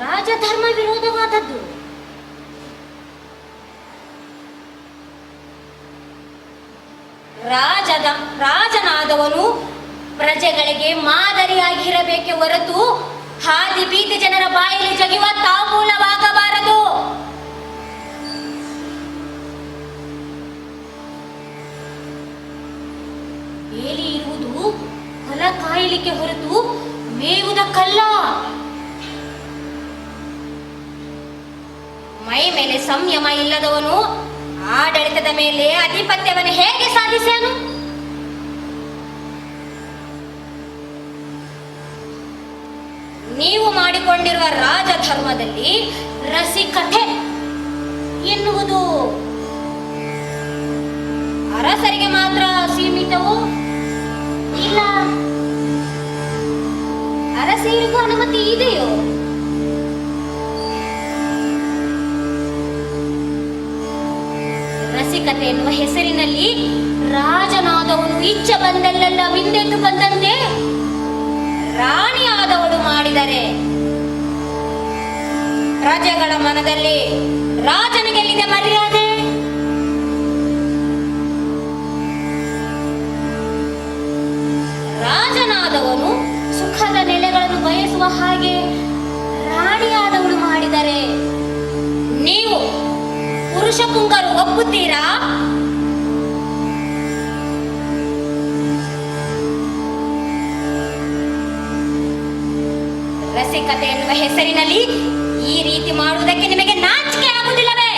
ರಾಜಧರ್ಮ ವಿರೋಧವಾದದ್ದು. ರಾಜನಾದವನು ಪ್ರಜೆಗಳಿಗೆ ಮಾದರಿಯಾಗಿರಬೇಕೆ ಹೊರತು ಹಾದಿ ಬೀದಿ ಜನರ ಬಾಯಲ್ಲಿ ಜಗಿಯುವ ತಾಂಬೂಲವಾಗಬಾರದು. ಬೇಲಿ ಇರುವುದು ಹೊಲ ಕಾಯಲಿಕ್ಕೆ ಹೊರತು ಮೇವುದಕ್ಕಲ್ಲ. ಮೈ ಮೇಲೆ ಸಂಯಮ ಇಲ್ಲದವನು ಆಡಳಿತದ ಮೇಲೆ ಅಧಿಪತ್ಯವನ್ನು ಹೇಗೆ ಸಾಧಿಸನು? ನೀವು ಮಾಡಿಕೊಂಡಿರುವ ರಾಜಧರ್ಮದಲ್ಲಿ ರಸಿಕತೆ ಎನ್ನುವುದು ಅರಸರಿಗೆ ಮಾತ್ರ ಸೀಮಿತವೋ ಇಲ್ಲ ಅರಸರಿಗೂ ಅನುಮತಿ ಇದೆಯೋ? ರಸಿಕತೆ ಎನ್ನುವ ಹೆಸರಿನಲ್ಲಿ ರಾಜನಾದವನು ಇಚ್ಛೆ ಬಂದಲ್ಲೆಲ್ಲ ವಿಂದೆದ್ದು ಬಂದಂತೆ ರಾಣಿಯಾದವಳು ಮಾಡಿದರೆ ಪ್ರಜೆಗಳ ಮನದಲ್ಲಿ ರಾಜನಿಗೆಲ್ಲಿದೆ ಮರ್ಯಾದೆ? ರಾಜನಾದವನು ಸುಖದ ನೆಲೆಗಳನ್ನು ಬಯಸುವ ಹಾಗೆ ರಾಣಿಯಾದವಳು ಮಾಡಿದರೆ ನೀವು ಪುರುಷ ಪುಂಗರು ಒಪ್ಪುತ್ತೀರಾ? ರಸಿಕತೆ ಎನ್ನುವ ಹೆಸರಿನಲ್ಲಿ ಈ ರೀತಿ ಮಾಡುವುದಕ್ಕೆ ನಿಮಗೆ ನಾಚಿಕೆ ಆಗುವುದಿಲ್ಲವೇ?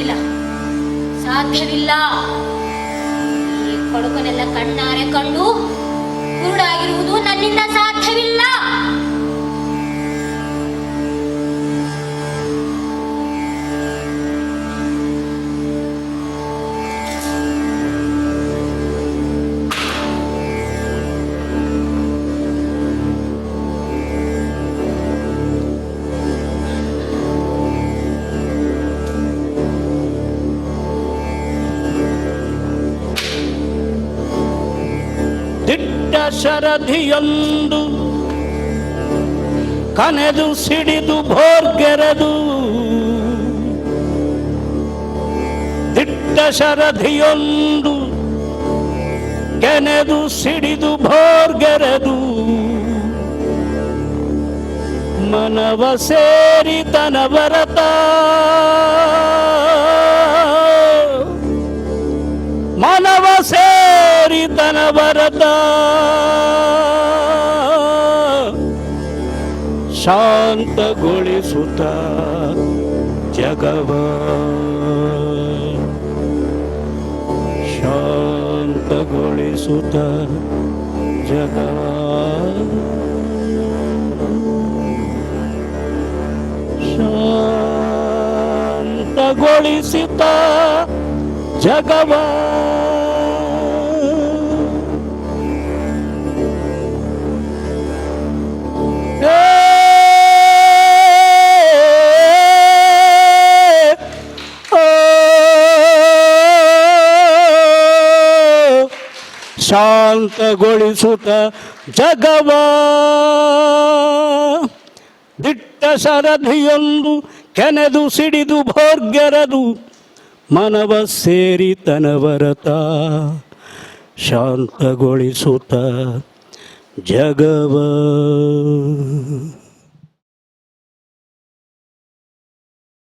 ಇಲ್ಲ, ಸಾಧ್ಯವಿಲ್ಲ. ಈ ಕೊಡುಕನೆಲ್ಲ ಕಣ್ಣಾರೆ ಕಂಡು ಕುರುಡಾಗಿರುವುದು ನನ್ನಿಂದ ಸಾಧ್ಯವಿಲ್ಲ. ದಿಟ್ಟ ಶರಧಿಯೊಂದು ಕನೆದು ಸಿಡಿದು ಭೋರ್ಗೆರೆದು, ದಿಟ್ಟ ಶರಧಿಯೊಂದು ಕೆನೆದು ಸಿಡಿದು ಭೋರ್ಗೆರೆದು ಮನವ ಸೇರಿ ತನವರತ ಮನವ ಸೇರಿ ತನವರತ ಶಾಂತಗೊಳಿಸುತ್ತ ಜಗವ ಶಾಂತಗೊಳಿಸುತ್ತ ಜಗವ ಶಾಂತಗೊಳಿಸುತ್ತ ಜಗವ ಶಾಂತಗೊಳಿಸುತ್ತ ಜಗವ ದಿಟ್ಟ ಸರಧಿಯೊಂದು ಕೆನೆದು ಸಿಡಿದು ಭೋರ್ಗೆರದು ಮನವ ಸೇರಿ ತನವರತ ಶಾಂತಗೊಳಿಸುತ್ತ ಜಗವ